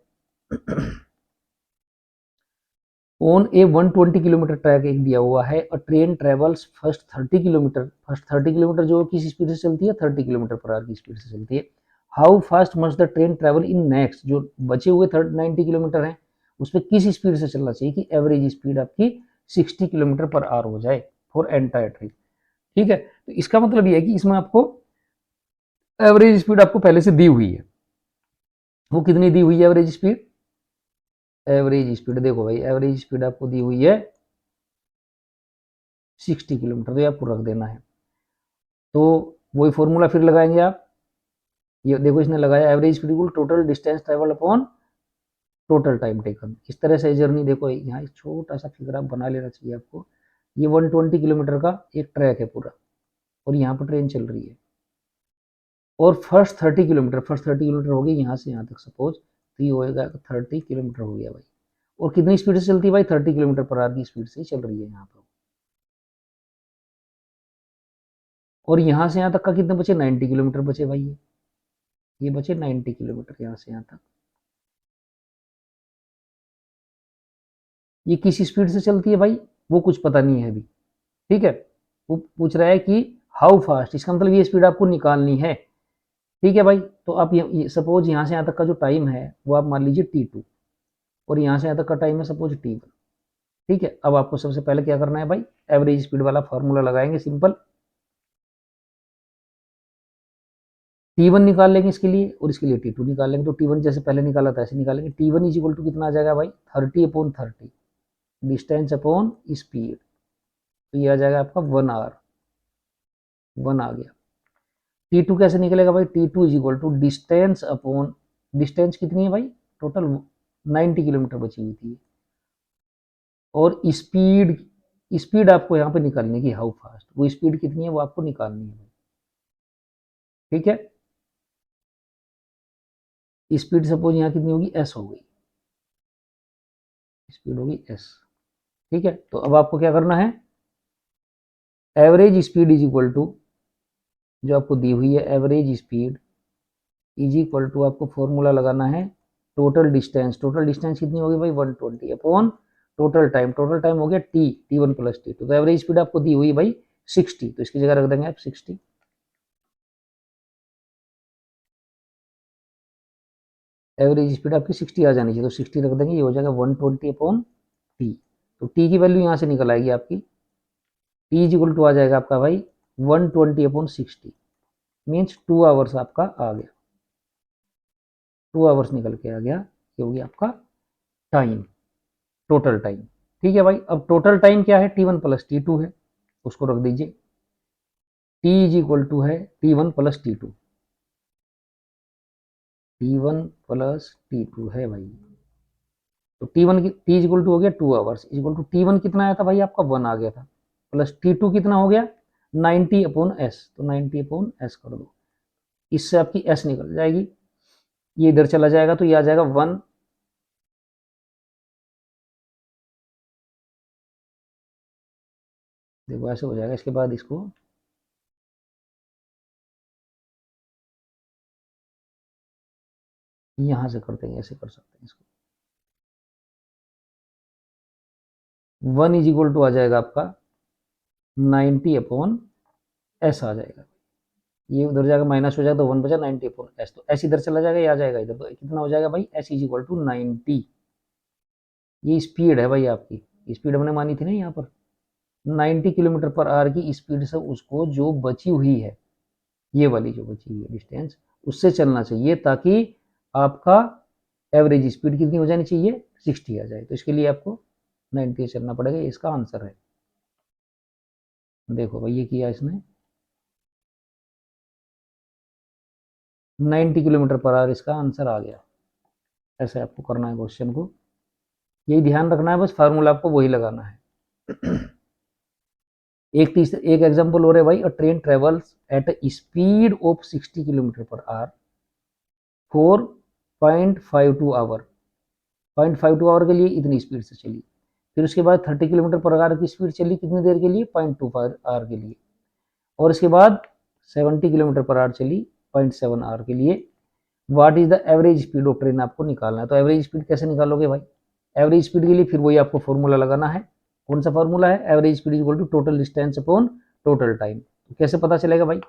ऑन ए 120 किलोमीटर ट्रैक एक दिया हुआ है, अ train travels first 30 kilometre, first 30 kilometre जो किस स्पीड से चलती है 30 किलोमीटर पर आवर की स्पीड से चलती है। How fast must the train travel in next, जो बचे हुए 90 किलोमीटर हैं उस पर किस स्पीड से चलना चाहिए कि एवरेज स्पीड आपकी 60 किलोमीटर पर आवर हो जाए फॉर एंटायर ट्रिप। ठीक है, तो इसका मतलब ये है कि इसमें आपको एवरेज स्पीड आपको पहले से दी हुई है। वो कितनी दी हुई है एवरेज स्पीड? एवरेज स्पीड देखो भाई, एवरेज स्पीड आपको दी हुई है 60 किलोमीटर, तो ये आपको रख देना है। तो वही फॉर्मूला फिर लगाएंगे आप, ये देखो इसने लगाया average speed equal total distance travel upon total time taken. इस तरह से जर्नी देखो, यहाँ एक छोटा सा फिगर आप बना लेना चाहिए आपको। ये 120 किलोमीटर का एक ट्रैक है पूरा, और यहाँ पर ट्रेन चल रही है, और फर्स्ट 30 किलोमीटर हो गई यहाँ से यहाँ तक सपोज, तो ये होएगा 30 किलोमीटर हो गया भाई। और कितनी स्पीड से चलती है भाई? 30 किलोमीटर पर आवर की स्पीड से चल रही है यहाँ पर। और यहाँ से यहाँ तक का कितने बचे? 90 किलोमीटर बचे भाई। ये बचे 90 किलोमीटर यहाँ से यहाँ तक। ये किस स्पीड से चलती है भाई? वो कुछ पता नहीं है अभी। ठीक है, वो पूछ रहा है कि हाउ फास्ट, इसका मतलब ये स्पीड आपको निकालनी है। ठीक है भाई, तो आप सपोज यहाँ से यहाँ तक का जो टाइम है वो आप मान लीजिए T2, और यहाँ से यहाँ तक का टाइम है सपोज T1। ठीक है, अब आपको सबसे पहले क्या करना है भाई, एवरेज स्पीड वाला फॉर्मूला लगाएंगे सिंपल। T1 निकाल लेंगे इसके लिए, और इसके लिए T2 निकाल लेंगे। तो T1 जैसे पहले निकाला था ऐसे निकालेंगे। T1 इज इक्वल टू कितना आ जाएगा भाई? 30/30 डिस्टेंस अपॉन स्पीड, तो ये आ जाएगा आपका 1 आवर। 1 आ गया। T2 कैसे निकलेगा भाई? T2 is equal to distance upon, distance कितनी है भाई? टोटल 90 किलोमीटर बची हुई थी, और स्पीड, स्पीड आपको यहाँ पे निकालने की, हाउ फास्ट, वो स्पीड कितनी है वो आपको निकालनी है। ठीक है, स्पीड सपोज यहाँ कितनी होगी? एस हो गई, स्पीड होगी एस। ठीक है, तो अब आपको क्या करना है, average speed is equal to, जो आपको दी हुई है average speed is equal to, आपको फॉर्मूला लगाना है टोटल डिस्टेंस। टोटल डिस्टेंस कितनी होगी भाई? 120 upon total time. Total time हो गया T1 प्लस T2। तो एवरेज स्पीड आपको दी हुई भाई 60, तो इसकी जगह रख देंगे आप 60। एवरेज स्पीड आपकी 60 आ जानी चाहिए, तो 60 रख देंगे, ये हो जाएगा 120 अपॉन टी। तो टी की वैल्यू यहाँ से निकल आएगी आपकी, टी इज इक्वल टू आ जाएगा आपका भाई 120/60, मीन्स 2 आवर्स आपका आ गया। 2 आवर्स निकल के आ गया, ये हो गया आपका टाइम, टोटल टाइम। ठीक है भाई, अब टोटल टाइम क्या है? T1 प्लस T2 है, उसको रख दीजिए। T इज इक्वल टू है T1 plus T2, T1 plus T2 है भाई। तो T1 की T इक्वल टू हो गया 2 आवर्स, इक्वल टू T1 कितना आया था भाई आपका? 1 आ गया था, प्लस T2 कितना हो गया? 90/S, तो 90/S कर दो, इससे आपकी S निकल जाएगी, ये इधर चला जाएगा तो ये आ जाएगा 1। देखो ऐसे हो जाएगा। इसके बाद इसको यहां से करते हैं, ऐसे कर सकते हैं इसको। 1 इज इक्वल टू आ जाएगा आपका 90/S आ जाएगा, ये उधर जाएगा माइनस हो जाएगा, तो 1 बचा 90/S, तो S इधर चला जाएगा, ये आ जाएगा इधर, तो कितना हो जाएगा भाई? S is equal to 90। ये स्पीड है भाई आपकी, स्पीड हमने मानी थी ना यहाँ पर 90 किलोमीटर पर आवर की स्पीड से उसको जो बची हुई है, ये वाली जो बची हुई है डिस्टेंस, उससे चलना चाहिए, ताकि आपका एवरेज स्पीड कितनी हो जानी चाहिए? 60 आ जाए। तो इसके लिए आपको 90 चलना पड़ेगा, ये इसका आंसर है। देखो भाई ये किया इसने, 90 किलोमीटर पर आवर इसका आंसर आ गया। ऐसे आपको करना है क्वेश्चन को, यही ध्यान रखना है, बस फार्मूला आपको वही लगाना है। एक एग्जांपल हो रहा है भाई, a train travels at a speed of 60 kilometre per hour for 0.52 hour, 0.52 hour के लिए इतनी स्पीड से चली। फिर उसके बाद 30 किलोमीटर पर आवर की स्पीड चली कितनी देर के लिए, 0.25 आवर के लिए। और इसके बाद 70 किलोमीटर पर आवर चली 0.7 आवर के लिए। What is the average speed of train आपको निकालना है। तो एवरेज स्पीड कैसे निकालोगे भाई, एवरेज स्पीड के लिए फिर वही आपको फॉर्मूला लगाना है। कौन सा फॉर्मूला है, average speed equal to total distance upon total time. तो कैसे पता चलेगा भाई,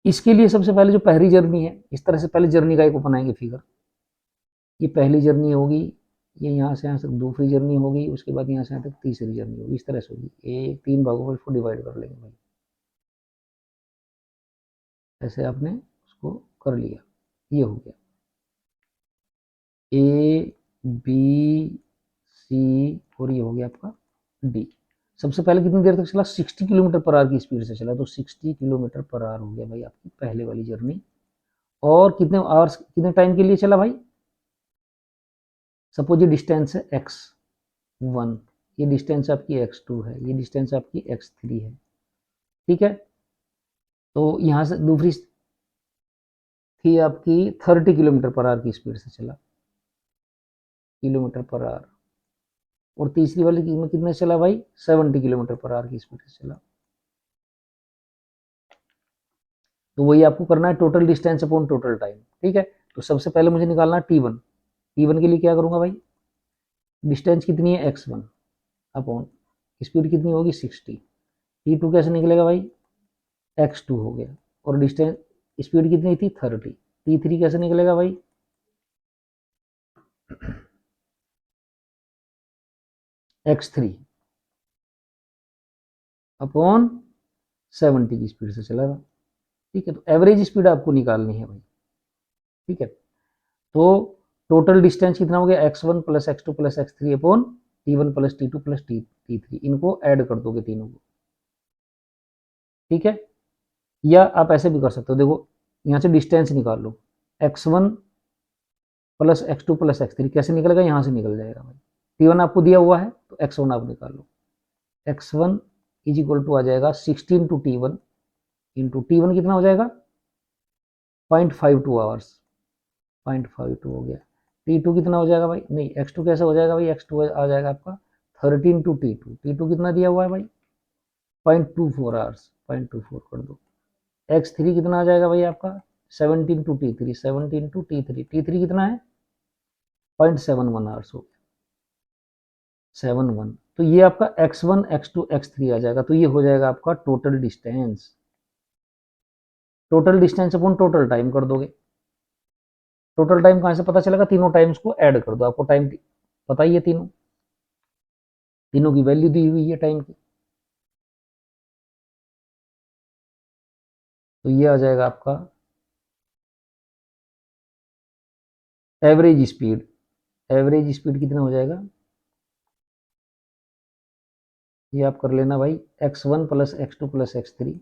इसके लिए सबसे पहले जो पहली जर्नी है, इस तरह से पहले जर्नी का एक बनाएंगे फिगर। ये पहली जर्नी होगी, ये यहाँ से यहाँ तक दूसरी जर्नी होगी, उसके बाद यहाँ से यहाँ तक तीसरी जर्नी होगी, इस तरह से होगी। एक 3 भागों में इसको डिवाइड कर लेंगे भाई, ऐसे आपने उसको कर लिया, ये हो गया ए बी सी और ये हो गया आपका डी। सबसे पहले कितनी देर तक चला, 60 किलोमीटर पर आवर की स्पीड से चला, तो 60 किलोमीटर पर आवर हो गया भाई आपकी पहले वाली जर्नी। और कितने आवर्स, कितने टाइम के लिए चला भाई, सपोज ये डिस्टेंस है x1, ये डिस्टेंस आपकी x2 है, ये डिस्टेंस आपकी x3 है, ठीक है। तो यहाँ से दूसरी थी आपकी 30 किलोमीटर पर आवर की स्पीड से चला, किलोमीटर पर आवर। और तीसरी वाली में कितने चला भाई, 70 किलोमीटर पर आवर की स्पीड से चला। तो वही आपको करना है, total distance upon total time, ठीक है। तो सबसे पहले मुझे निकालना है T1। T1 के लिए क्या करूंगा भाई, डिस्टेंस कितनी है x1 अपॉन स्पीड कितनी होगी 60। T2 कैसे निकलेगा भाई, x2 हो गया, और डिस्टेंस स्पीड कितनी थी 30। T3 कैसे निकलेगा भाई, x3 अपॉन 70 की स्पीड से चलेगा, ठीक है। तो एवरेज स्पीड आपको निकालनी है भाई, ठीक है। तो टोटल डिस्टेंस कितना हो गया, x1 plus x2 plus x3 upon T1 plus T2 plus T3, इनको ऐड कर दोगे तीनों को, ठीक है। या आप ऐसे भी कर सकते हो, देखो यहाँ से डिस्टेंस निकाल लो, x1 plus x2 plus x3 कैसे निकलेगा, यहाँ से निकल जाएगा भाई। T1 आपको दिया हुआ है तो x1 आप निकाल लो, x1 इज इक्वल टू आ जाएगा 16 इंटू T1, इंटू T1 कितना हो जाएगा 0.52 आवर्स, 0.52 हो गया। T2 कितना हो जाएगा भाई, नहीं x2 कैसे हो जाएगा भाई, x2 आ जाएगा आपका 13 टू T2 कितना दिया हुआ है भाई 0.24 आवर्स, 0.24 कर दो। x3 कितना आ जाएगा भाई आपका 17 टू T3, 17 टू T3 कितना है 0.71 आवर्स हो गया, 71। तो ये आपका x1 x2 x3 आ जाएगा। तो ये हो जाएगा आपका total distance, total distance upon total time कर दोगे। टोटल टाइम कहां से पता चलेगा, तीनों टाइम्स को ऐड कर दो, आपको टाइम पता ही है, तीनों तीनों की वैल्यू दी हुई है टाइम की। तो ये आ जाएगा आपका एवरेज स्पीड, एवरेज स्पीड कितना हो जाएगा, ये आप कर लेना भाई x1 plus x2 plus x3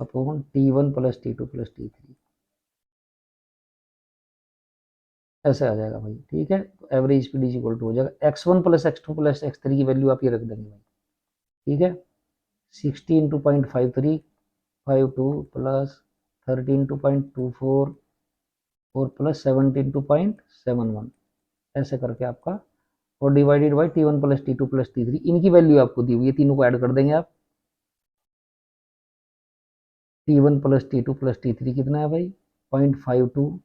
upon T1 plus T2 plus T3, ऐसे आ जाएगा भाई, ठीक है। तो average speed is equal to हो जाएगा x1 plus x2 plus x3 की वैल्यू आप ये रख देंगे भाई, ठीक है। 60 इंटू 0.5352 प्लस 13 और प्लस 17 ऐसे करके आपका, और divided by T1 plus T2 plus T3, इनकी वैल्यू आपको दी हुई है, तीनों को ऐड कर देंगे आप। T1 plus T2 plus T3 कितना है भाई 0.52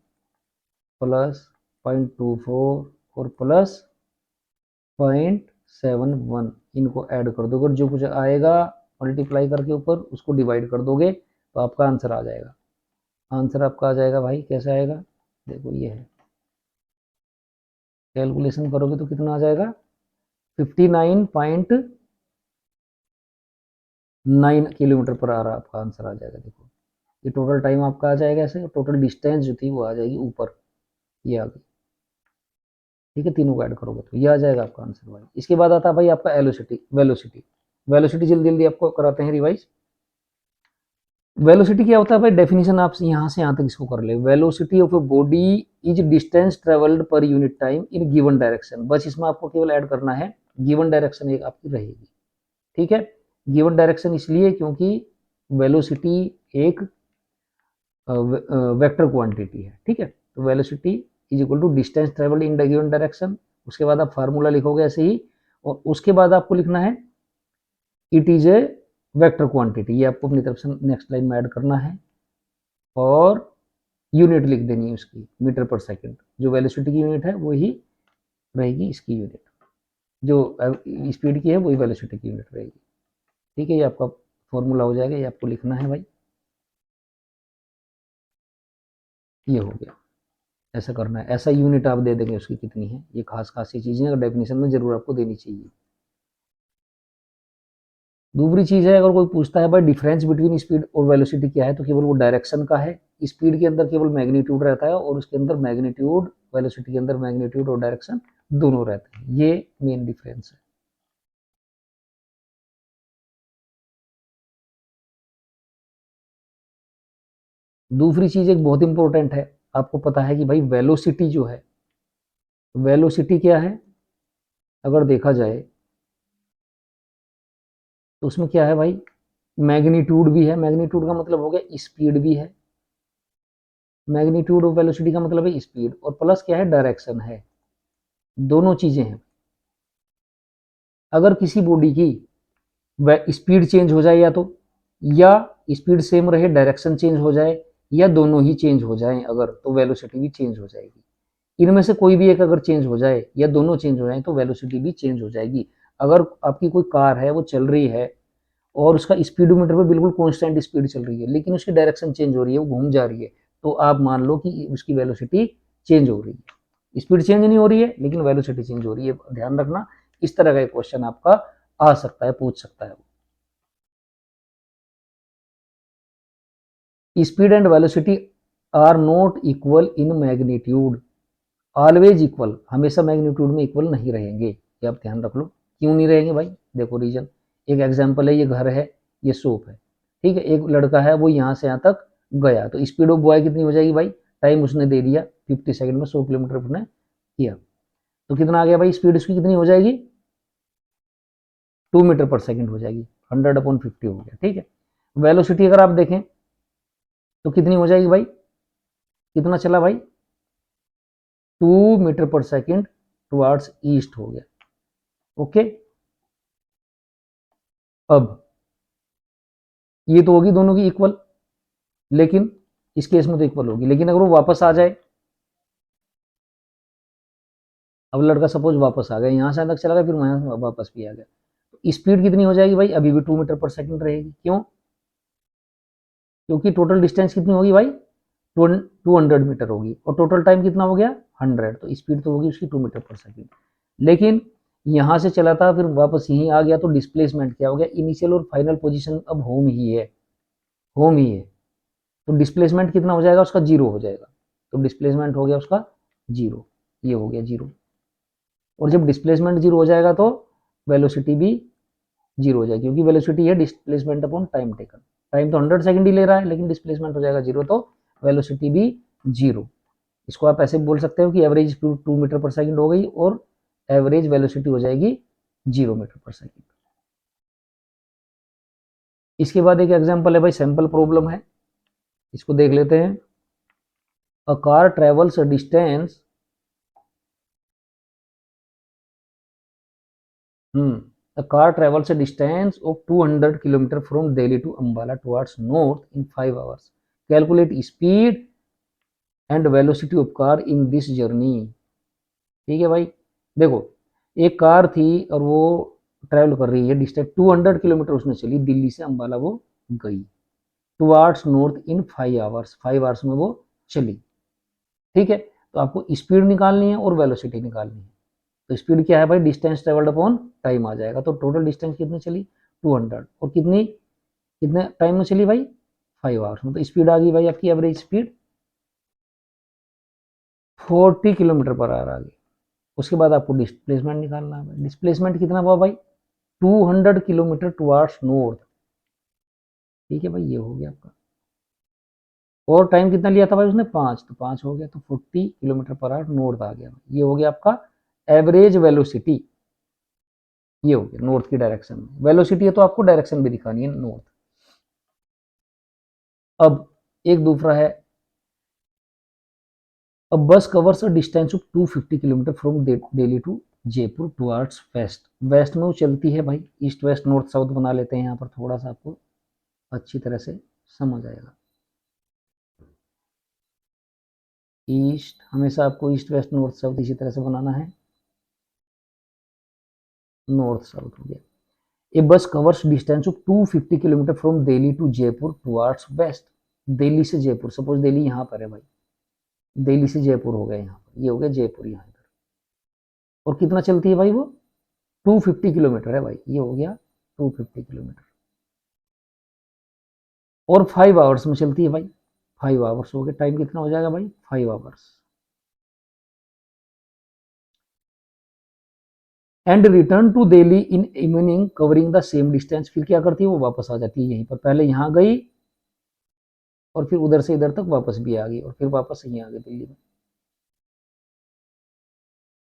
प्लस 0.24 और प्लस 0.71, इनको ऐड कर दोगे, जो कुछ आएगा मल्टीप्लाई करके ऊपर उसको डिवाइड कर दोगे तो आपका आंसर आ जाएगा। आंसर आपका आ जाएगा भाई, कैसे आएगा, देखो ये है, कैलकुलेशन करोगे तो कितना आ जाएगा 59.9 किलोमीटर पर आ रहा आपका आंसर आ जाएगा। देखो ये टोटल टाइम आपका आ जाएगा, ऐसे टोटल डिस्टेंस जो थी वो आ जाएगी ऊपर, ये आ गई, ठीक है। तीनों को ऐड करोगे तो ये आ जाएगा आपका आंसर भाई। इसके बाद आता है भाई आपका वेलोसिटी, वेलोसिटी जल्दी जल्दी आपको कराते हैं रिवाइज। वेलोसिटी क्या होता है भाई, डेफिनेशन आप यहाँ से यहाँ तक इसको कर ले। Velocity of a body is distance travelled per unit time in given direction. बस इसमें आपको केवल ऐड करना है गिवन डायरेक्शन एक आपकी रहेगी, ठीक है। गिवन डायरेक्शन इसलिए क्योंकि वेलोसिटी एक वेक्टर क्वांटिटी है, ठीक है। तो velocity is equal to distance travelled in the given direction. उसके बाद आप फार्मूला लिखोगे ऐसे ही, और उसके बाद आपको लिखना है it is a vector quantity. ये आपको अपनी तरफ से नेक्स्ट लाइन में ऐड करना है, और यूनिट लिख देनी है उसकी, मीटर पर सेकंड। जो वेलोसिटी की यूनिट है वही रहेगी इसकी यूनिट, जो स्पीड की है वही वेलोसिटी की यूनिट रहेगी, ठीक है। ये आपका फॉर्मूला हो जाएगा, ये आपको लिखना है भाई। ये हो गया, ऐसा करना है, ऐसा यूनिट आप दे देंगे उसकी कितनी है। ये खास खास सी चीज़ें अगर डेफिनेशन में जरूर आपको देनी चाहिए। दूसरी चीज़ है, अगर कोई पूछता है भाई डिफरेंस बिटवीन स्पीड और वेलोसिटी क्या है, तो केवल वो डायरेक्शन का है। स्पीड के अंदर केवल मैग्नीट्यूड रहता है, और उसके अंदर मैग्नीट्यूड, वेलोसिटी के अंदर मैग्नीट्यूड और डायरेक्शन दोनों रहते हैं। ये मेन डिफरेंस है। दूसरी चीज़ एक बहुत इंपॉर्टेंट है, आपको पता है कि भाई वेलोसिटी जो है, वेलोसिटी क्या है अगर देखा जाए तो उसमें क्या है भाई, मैग्नीट्यूड भी है। मैग्नीट्यूड का मतलब हो गया स्पीड भी है। मैग्नीट्यूड ऑफ वेलोसिटी का मतलब है स्पीड, और प्लस क्या है, डायरेक्शन है। दोनों चीजें हैं। अगर किसी बॉडी की स्पीड चेंज हो जाए, या स्पीड सेम रहे डायरेक्शन चेंज हो जाए, या दोनों ही चेंज हो जाए अगर, तो वेलोसिटी भी चेंज हो जाएगी। इनमें से कोई भी एक अगर चेंज हो जाए या दोनों चेंज हो जाए तो वेलोसिटी भी चेंज हो जाएगी। अगर आपकी कोई कार है वो चल रही है और उसका स्पीडोमीटर पे बिल्कुल कांस्टेंट स्पीड चल रही है, लेकिन उसकी डायरेक्शन चेंज हो रही है, वो घूम जा रही है, तो आप मान लो कि उसकी वेलोसिटी चेंज हो रही है। स्पीड चेंज नहीं हो रही है लेकिन वेलोसिटी चेंज हो रही है, ध्यान रखना। इस तरह का एक क्वेश्चन आपका आ सकता है, पूछ सकता है। Speed and velocity are not equal in magnitude, always equal, हमेशा मैग्नीट्यूड में इक्वल नहीं रहेंगे। ये आप ध्यान रख लो। क्यों नहीं रहेंगे भाई, देखो रीजन। एक एग्जांपल है, ये घर है, ये शॉप है, ठीक है। एक लड़का है, वो यहाँ से यहाँ तक गया, तो स्पीड ऑफ बॉय कितनी हो जाएगी भाई, टाइम उसने दे दिया 50 सेकंड में 100 किलोमीटर उसने किया, तो कितना आ गया भाई, स्पीड उसकी कितनी हो जाएगी, 2 मीटर पर सेकंड हो जाएगी, 100/50 हो गया, ठीक है। वेलोसिटी अगर आप देखें तो कितनी हो जाएगी भाई, कितना चला भाई, 2 metre per second towards east हो गया, ओके। अब ये तो होगी दोनों की इक्वल, लेकिन इस केस में तो इक्वल होगी, लेकिन अगर वो वापस आ जाए, अब लड़का सपोज वापस आ गया, यहाँ से तक चला गया, फिर वहां से वापस भी आ गया, तो स्पीड कितनी हो जाएगी भाई, अभी भी 2 मीटर पर सेकंड रहेगी। क्यों, क्योंकि टोटल डिस्टेंस कितनी होगी भाई, 200 मीटर होगी, और टोटल टाइम कितना हो गया 100, तो स्पीड तो होगी उसकी 2 मीटर पर सेकंड। लेकिन यहाँ से चला था फिर वापस यहीं आ गया, तो डिस्प्लेसमेंट क्या हो गया, इनिशियल और फाइनल पोजीशन अब होम ही है, होम ही है, तो डिस्प्लेसमेंट कितना हो जाएगा उसका, जीरो हो जाएगा। तो डिस्प्लेसमेंट हो गया उसका जीरो, ये हो गया जीरो। और जब डिस्प्लेसमेंट जीरो हो जाएगा तो वेलोसिटी भी जीरो हो जाएगी, क्योंकि वेलोसिटी है displacement upon time taken. Time तो 100 सेकंड ही ले रहा है, लेकिन डिस्प्लेसमेंट हो जाएगा जीरो, तो वेलोसिटी भी जीरो। इसको आप ऐसे बोल सकते हो कि average speed 2 metre per second हो गई, और एवरेज वेलोसिटी हो जाएगी 0 मीटर पर सेकंड। इसके बाद एक एग्जांपल है भाई, सैंपल प्रॉब्लम है, इसको देख लेते हैं। A car travels a distance a car travels a distance of 200 km from Delhi to Ambala towards north in 5 hours. Calculate speed and velocity of car in this journey. ठीक है भाई, देखो एक कार थी और वो ट्रैवल कर रही है डिस्टेंस 200 किलोमीटर, उसने चली दिल्ली से अंबाला वो गई, towards north in 5 hours, 5 hours में वो चली, ठीक है। तो आपको स्पीड निकालनी है और वेलोसिटी निकालनी है। तो स्पीड क्या है भाई, डिस्टेंस ट्रेवल्ड अपॉन टाइम आ जाएगा, तो टोटल डिस्टेंस कितनी चली 200, और कितनी, कितने टाइम में चली भाई 5 आवर्स में, तो स्पीड आ गई भाई आपकी average speed 40 kilometre per hour आ गई। उसके बाद आपको डिस्प्लेसमेंट निकालना है। डिस्प्लेसमेंट कितना हुआ भाई, 200 किलोमीटर टुवार्ड्स नॉर्थ, ठीक है भाई, ये हो गया आपका। और टाइम कितना लिया था भाई उसने 5, तो 5 हो गया, तो 40 किलोमीटर पर आवर नॉर्थ आ गया। ये हो गया आपका एवरेज वेलोसिटी, ये हो गया नॉर्थ की डायरेक्शन में। वेलोसिटी है तो आपको डायरेक्शन भी दिखानी है नॉर्थ। अब एक दूसरा है, अब bus covers a distance of 250 kilometre from Delhi to Jaipur towards west. West में वो चलती है भाई, ईस्ट वेस्ट नॉर्थ साउथ बना लेते हैं यहाँ पर, थोड़ा सा आपको अच्छी तरह से समझ आएगा। ईस्ट हमेशा आपको ईस्ट वेस्ट नॉर्थ साउथ इसी तरह से बनाना है, नॉर्थ साउथ हो गया। A bus covers distance of 250 kilometre from Delhi to Jaipur towards west. Delhi से जयपुर, सपोज दिल्ली यहाँ पर है भाई, दिल्ली से जयपुर हो गया यहाँ पर, ये हो गया जयपुर यहाँ पर। और कितना चलती है भाई वो, 250 किलोमीटर है भाई, ये हो गया 250 किलोमीटर। और 5 आवर्स में चलती है भाई, 5 आवर्स हो गए, टाइम कितना हो जाएगा भाई 5 hours. And return to Delhi in evening covering the same distance. फिर क्या करती है वो, वापस आ जाती है यहीं पर, पहले यहाँ गई और फिर उधर से इधर तक वापस भी आ गई और फिर वापस यहीं आ गई दिल्ली में,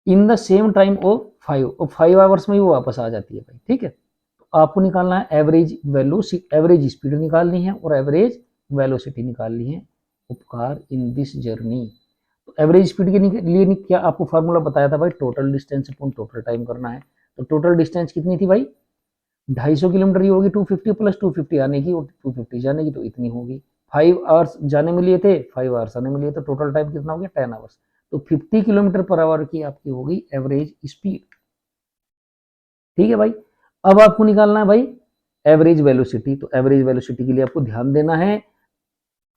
in the same time of 5, और 5 आवर्स में ही वो वापस आ जाती है भाई। ठीक है, तो आपको निकालना है एवरेज वेलोसिटी, एवरेज स्पीड निकालनी है और एवरेज वेलोसिटी निकालनी है उपकार इन दिस जर्नी। तो एवरेज स्पीड के लिए क्या आपको फार्मूला बताया था भाई, total distance upon total time करना है। तो टोटल डिस्टेंस कितनी थी भाई, 250 किलोमीटर ही होगी, 250 प्लस 250 आने की और 250 जाने की, तो इतनी होगी। 5 आवर्स जाने में लिए थे, 5 आवर्स आने में लिए, तो टोटल टाइम कितना हो गया 10 आवर्स। तो 50 किलोमीटर पर आवर की आपकी होगी एवरेज स्पीड। ठीक है भाई, अब आपको निकालना है भाई एवरेज वेलोसिटी। तो एवरेज वेलोसिटी के लिए आपको ध्यान देना है,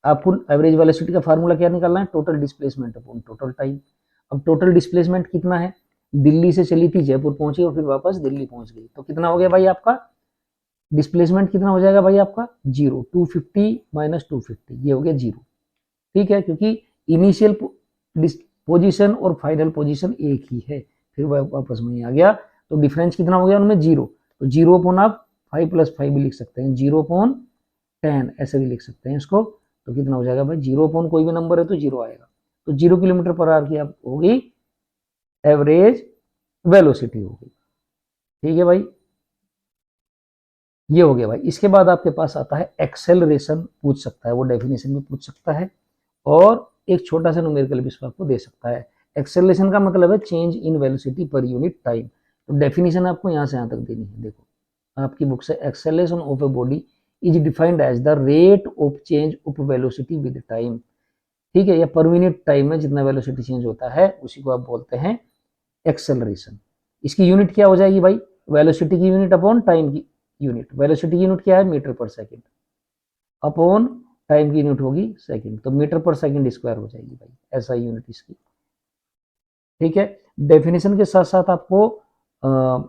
आपको एवरेज वेलोसिटी का फार्मूला क्या निकालना है, total displacement upon total time. अब टोटल डिस्प्लेसमेंट कितना है, दिल्ली से चली थी जयपुर पहुंची और फिर वापस दिल्ली पहुंच गई, तो कितना हो गया भाई आपका डिस्प्लेसमेंट, कितना हो जाएगा भाई आपका 0, 250 माइनस 250, ये हो गया 0। ठीक है, क्योंकि इनिशियल पोजीशन और फाइनल पोजीशन एक ही है, फिर वह वापस में आ गया, तो डिफरेंस कितना हो गया उनमें 0। तो 0 अपॉन आप 5 प्लस 5 भी लिख सकते हैं, 0 अपॉन 10 ऐसे भी लिख सकते हैं इसको। तो कितना हो जाएगा भाई, 0 अपॉन कोई भी नंबर है तो 0 आएगा, तो 0 किलोमीटर पर आवर की आप होगी एवरेज वेलोसिटी होगी। ठीक है भाई, ये हो गया भाई। इसके बाद आपके पास आता है एक्सेलरेशन, पूछ सकता है वो, डेफिनेशन भी पूछ सकता है और एक छोटा सा न्यूमेरिकल भी इसको आपको दे सकता है। एक्सेलरेशन का मतलब है change in velocity per unit time. तो डेफिनेशन आपको यहाँ से यहाँ तक देनी है, देखो आपकी बुक से, acceleration of a body is defined as the rate of change of velocity with time. ठीक है, या पर मिनट टाइम में जितना वेलोसिटी चेंज होता है उसी को आप बोलते हैं एक्सेलरेशन। इसकी यूनिट क्या हो जाएगी भाई, वेलोसिटी की यूनिट अपॉन टाइम की यूनिट। वेलोसिटी की यूनिट क्या है, metre per second, upon time की यूनिट होगी सेकंड, तो मीटर पर सेकंड स्क्वायर हो जाएगी भाई, ऐसा यूनिट इसकी। ठीक है, डेफिनेशन के साथ साथ आपको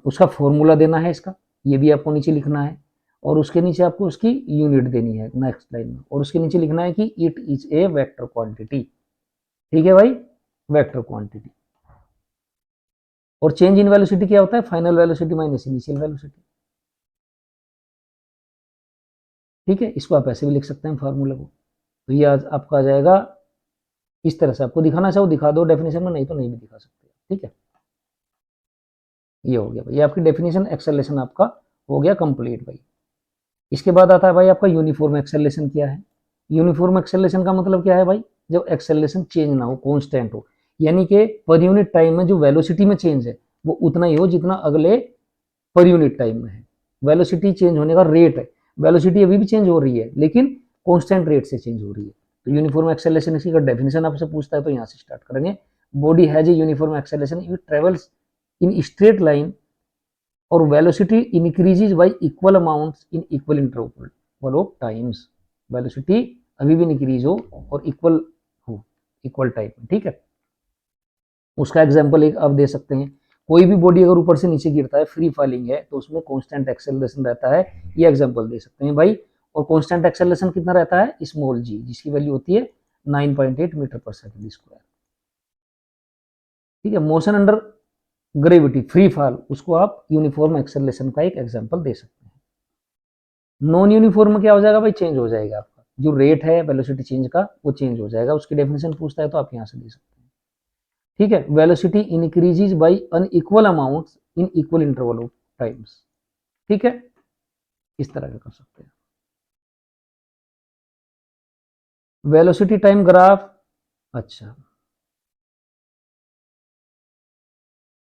उसका फॉर्मूला देना है इसका, ये भी आपको नीचे लिखना है, और उसके नीचे आपको उसकी यूनिट देनी है नेक्स्ट लाइन में, और उसके नीचे लिखना है कि it is a vector quantity. ठीक है भाई, वेक्टर क्वांटिटी। और चेंज इन वेलोसिटी क्या होता है, final velocity minus initial velocity. ठीक है, इसको आप ऐसे भी लिख सकते हैं फार्मूला को। तो ये आज आपका आ जाएगा इस तरह से, आपको दिखाना चाहो दिखा दो डेफिनेशन में, नहीं तो नहीं भी दिखा सकते। ठीक है, ये हो गया भाई, ये आपकी डेफिनेशन एक्सेलरेशन आपका हो गया कंप्लीट भाई। इसके बाद आता है भाई आपका यूनिफॉर्म एक्सेलरेशन क्या है। यूनिफॉर्म एक्सेलरेशन का मतलब क्या है भाई, जब एक्सेलरेशन चेंज ना हो, कांस्टेंट हो, यानी कि पर यूनिट टाइम में जो वेलोसिटी में चेंज है वो उतना ही हो जितना अगले पर यूनिट टाइम में है। वेलोसिटी चेंज होने का रेट है, वेलोसिटी अभी भी चेंज हो रही है लेकिन कांस्टेंट रेट से चेंज हो रही है। तो यूनिफॉर्म एक्सेलरेशन, इसकी अगर डेफिनेशन आपसे पूछता है तो यहाँ से स्टार्ट करेंगे। Body has a uniform acceleration it travels in straight line और velocity increases by equal amounts in equal interval of times. Velocity अभी भी इंक्रीज हो और इक्वल हो, इक्वल टाइम में। ठीक है, उसका एग्जांपल एक आप दे सकते हैं, कोई भी बॉडी अगर ऊपर से नीचे गिरता है, फ्री फॉलिंग है, तो उसमें कांस्टेंट एक्सेलरेशन रहता है, ये एग्जांपल दे सकते हैं भाई। और कांस्टेंट एक्सेलरेशन कितना रहता है, स्मॉल जी, जिसकी वैल्यू होती है 9.8 मीटर पर सेकंड स्क्वायर। ठीक है, motion under gravity, free fall, उसको आप यूनिफॉर्म एक्सेलरेशन का एक एग्जांपल दे सकते हैं। नॉन यूनिफॉर्म में क्या हो जाएगा भाई, चेंज हो जाएगा आपका, जो रेट है वेलोसिटी चेंज का वो चेंज हो जाएगा। उसकी डेफिनेशन पूछता है तो आप यहाँ से दे सकते हैं। ठीक है, velocity increases by unequal amounts in equal interval of times. ठीक है, इस तरह का कर सकते हैं। वेलोसिटी टाइम ग्राफ, अच्छा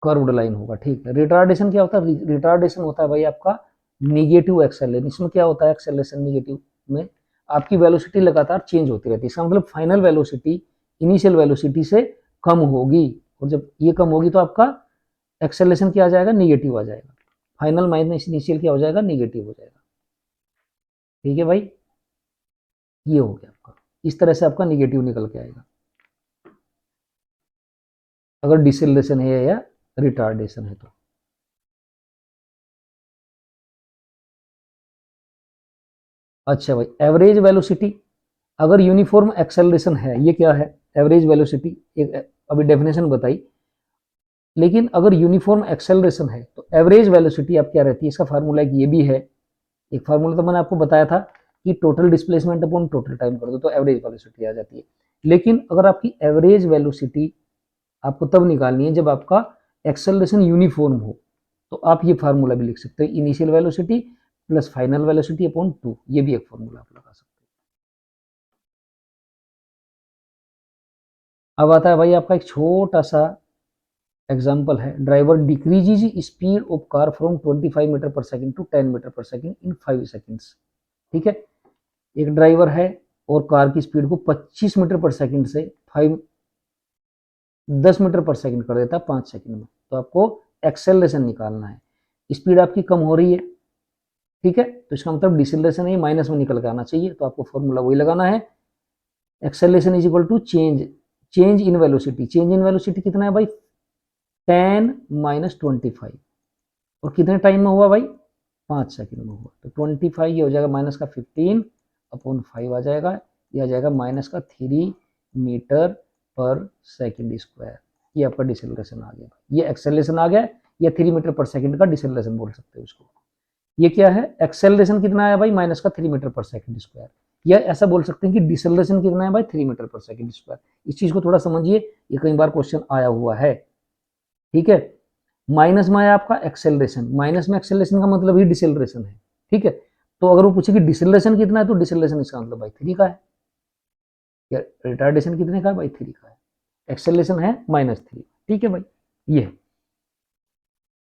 कर्व्ड लाइन होगा, ठीक है। रिटार्डेशन क्या होता है? रिटार्डेशन होता है भाई आपका निगेटिव एक्सेलरेशन। इसमें क्या होता है एक्सेलरेशन निगेटिव में? आपकी वेलोसिटी लगातार चेंज होती रहती है, इसका मतलब फाइनल वेलोसिटी इनिशियल वेलोसिटी से कम होगी, और जब ये कम होगी तो आपका एक्सेलरेशन क्या आ जाएगा? निगेटिव आ जाएगा। फाइनल माइनस इनिशियल क्या हो जाएगा? निगेटिव हो जाएगा। ठीक है भाई, ये हो गया आपका, इस तरह से आपका निगेटिव निकल के आएगा अगर डिसेलरेशन है या रिटार्डेशन है तो। अच्छा भाई, एवरेज वेलोसिटी, अगर यूनिफॉर्म एक्सेलरेशन है, ये क्या है? एवरेज वेलोसिटी, एक अभी डेफिनेशन बताई। लेकिन अगर यूनिफॉर्म एक्सेलरेशन है तो एवरेज वेलोसिटी अब क्या रहती है? इसका फार्मूला एक ये भी है, एक फार्मूला तो मैंने आपको बताया था कि total displacement upon total time कर दो तो एवरेज वेलोसिटी आ जाती है। लेकिन अगर आपकी एवरेज वेलोसिटी आपको तब निकालनी है जब आपका एक्सेलरेशन यूनिफॉर्म हो, तो आप ये फार्मूला भी लिख सकते हो, initial velocity plus final velocity upon 2, ये भी एक फार्मूला आप लगा सकते हो। अब आता है भाई आपका एक छोटा सा एग्जाम्पल है, driver decreases speed of car from 25 metre per second to 10 metre per second in 5 seconds. ठीक है, एक ड्राइवर है और कार की स्पीड को 25 मीटर पर सेकंड से 10 मीटर पर सेकंड कर देता है 5 सेकंड में। तो आपको एक्सेलरेशन निकालना है, स्पीड आपकी कम हो रही है, ठीक है, तो इसका मतलब डिसेलरेशन है, माइनस में निकल के आना चाहिए, तो आपको फॉर्मूला वही लगाना है, acceleration is equal to change in velocity. Change in velocity कितना है भाई? 10 माइनस 25, और कितने टाइम में हुआ भाई? 5 सेकंड में हुआ, तो 25 ये हो जाएगा माइनस का 15 अपॉन 5 आ जाएगा, ये आ जाएगा माइनस का 3 मीटर पर सेकंड स्क्वायर। ये आपका डिसेलरेशन आ गया, ये एक्सेलरेशन आ गया, या 3 मीटर पर सेकंड का डिसेलरेशन बोल सकते हो इसको। ये क्या है? एक्सेलरेशन कितना आया भाई? माइनस का 3 मीटर पर सेकंड स्क्वायर, या ऐसा बोल सकते हैं कि डिसेलरेशन कितना है भाई? 3 मीटर पर सेकंड स्क्वायर। इस चीज को थोड़ा समझिए, ये कई बार क्वेश्चन आया हुआ है। ठीक है, माइनस में आया आपका एक्सेलरेशन, माइनस में एक्सेलरेशन का मतलब ही डिसेलरेशन है। ठीक है, तो अगर वो पूछे कि डिसेलरेशन कितना है, तो डिसेलरेशन इसका मतलब भाई 3 का है, या रिटार्डेशन कितने का है भाई? 3 का है, एक्सेलरेशन है -3। ठीक है भाई, ये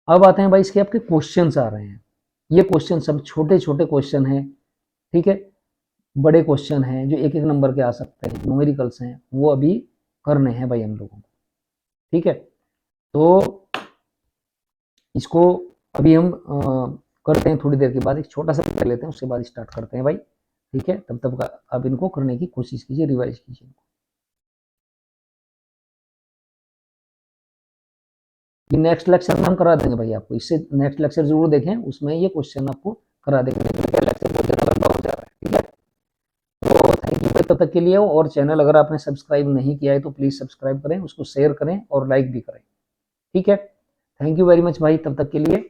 अब आते हैं भाई इसके आपके क्वेश्चंस आ रहे हैं। ये क्वेश्चन सब छोटे छोटे क्वेश्चन हैं, ठीक है, बड़े क्वेश्चन हैं जो एक एक नंबर के आ सकते हैं, न्यूमेरिकल्स हैं, वो अभी करने हैं भाई हम लोगों को। ठीक है, तो इसको अभी हम करते हैं थोड़ी देर के बाद, एक छोटा सा कर लेते हैं, उसके बाद स्टार्ट करते हैं भाई। ठीक है, तब तक आप इनको करने की कोशिश कीजिए, रिवाइज कीजिए। ये नेक्स्ट लेक्चर में हम करा देंगे भाई आपको, इससे नेक्स्ट लेक्चर जरूर देखें, उसमें ये क्वेश्चन आपको करा देंगे। लेक्चर बहुत ज़्यादा लंबा हो जा रहा है, ठीक है, तो थैंक यू भाई तब तक के लिए। और चैनल अगर आपने सब्सक्राइब नहीं किया है तो प्लीज़ सब्सक्राइब करें, उसको शेयर करें और लाइक भी करें। ठीक है, थैंक यू वेरी मच भाई तब तक के लिए।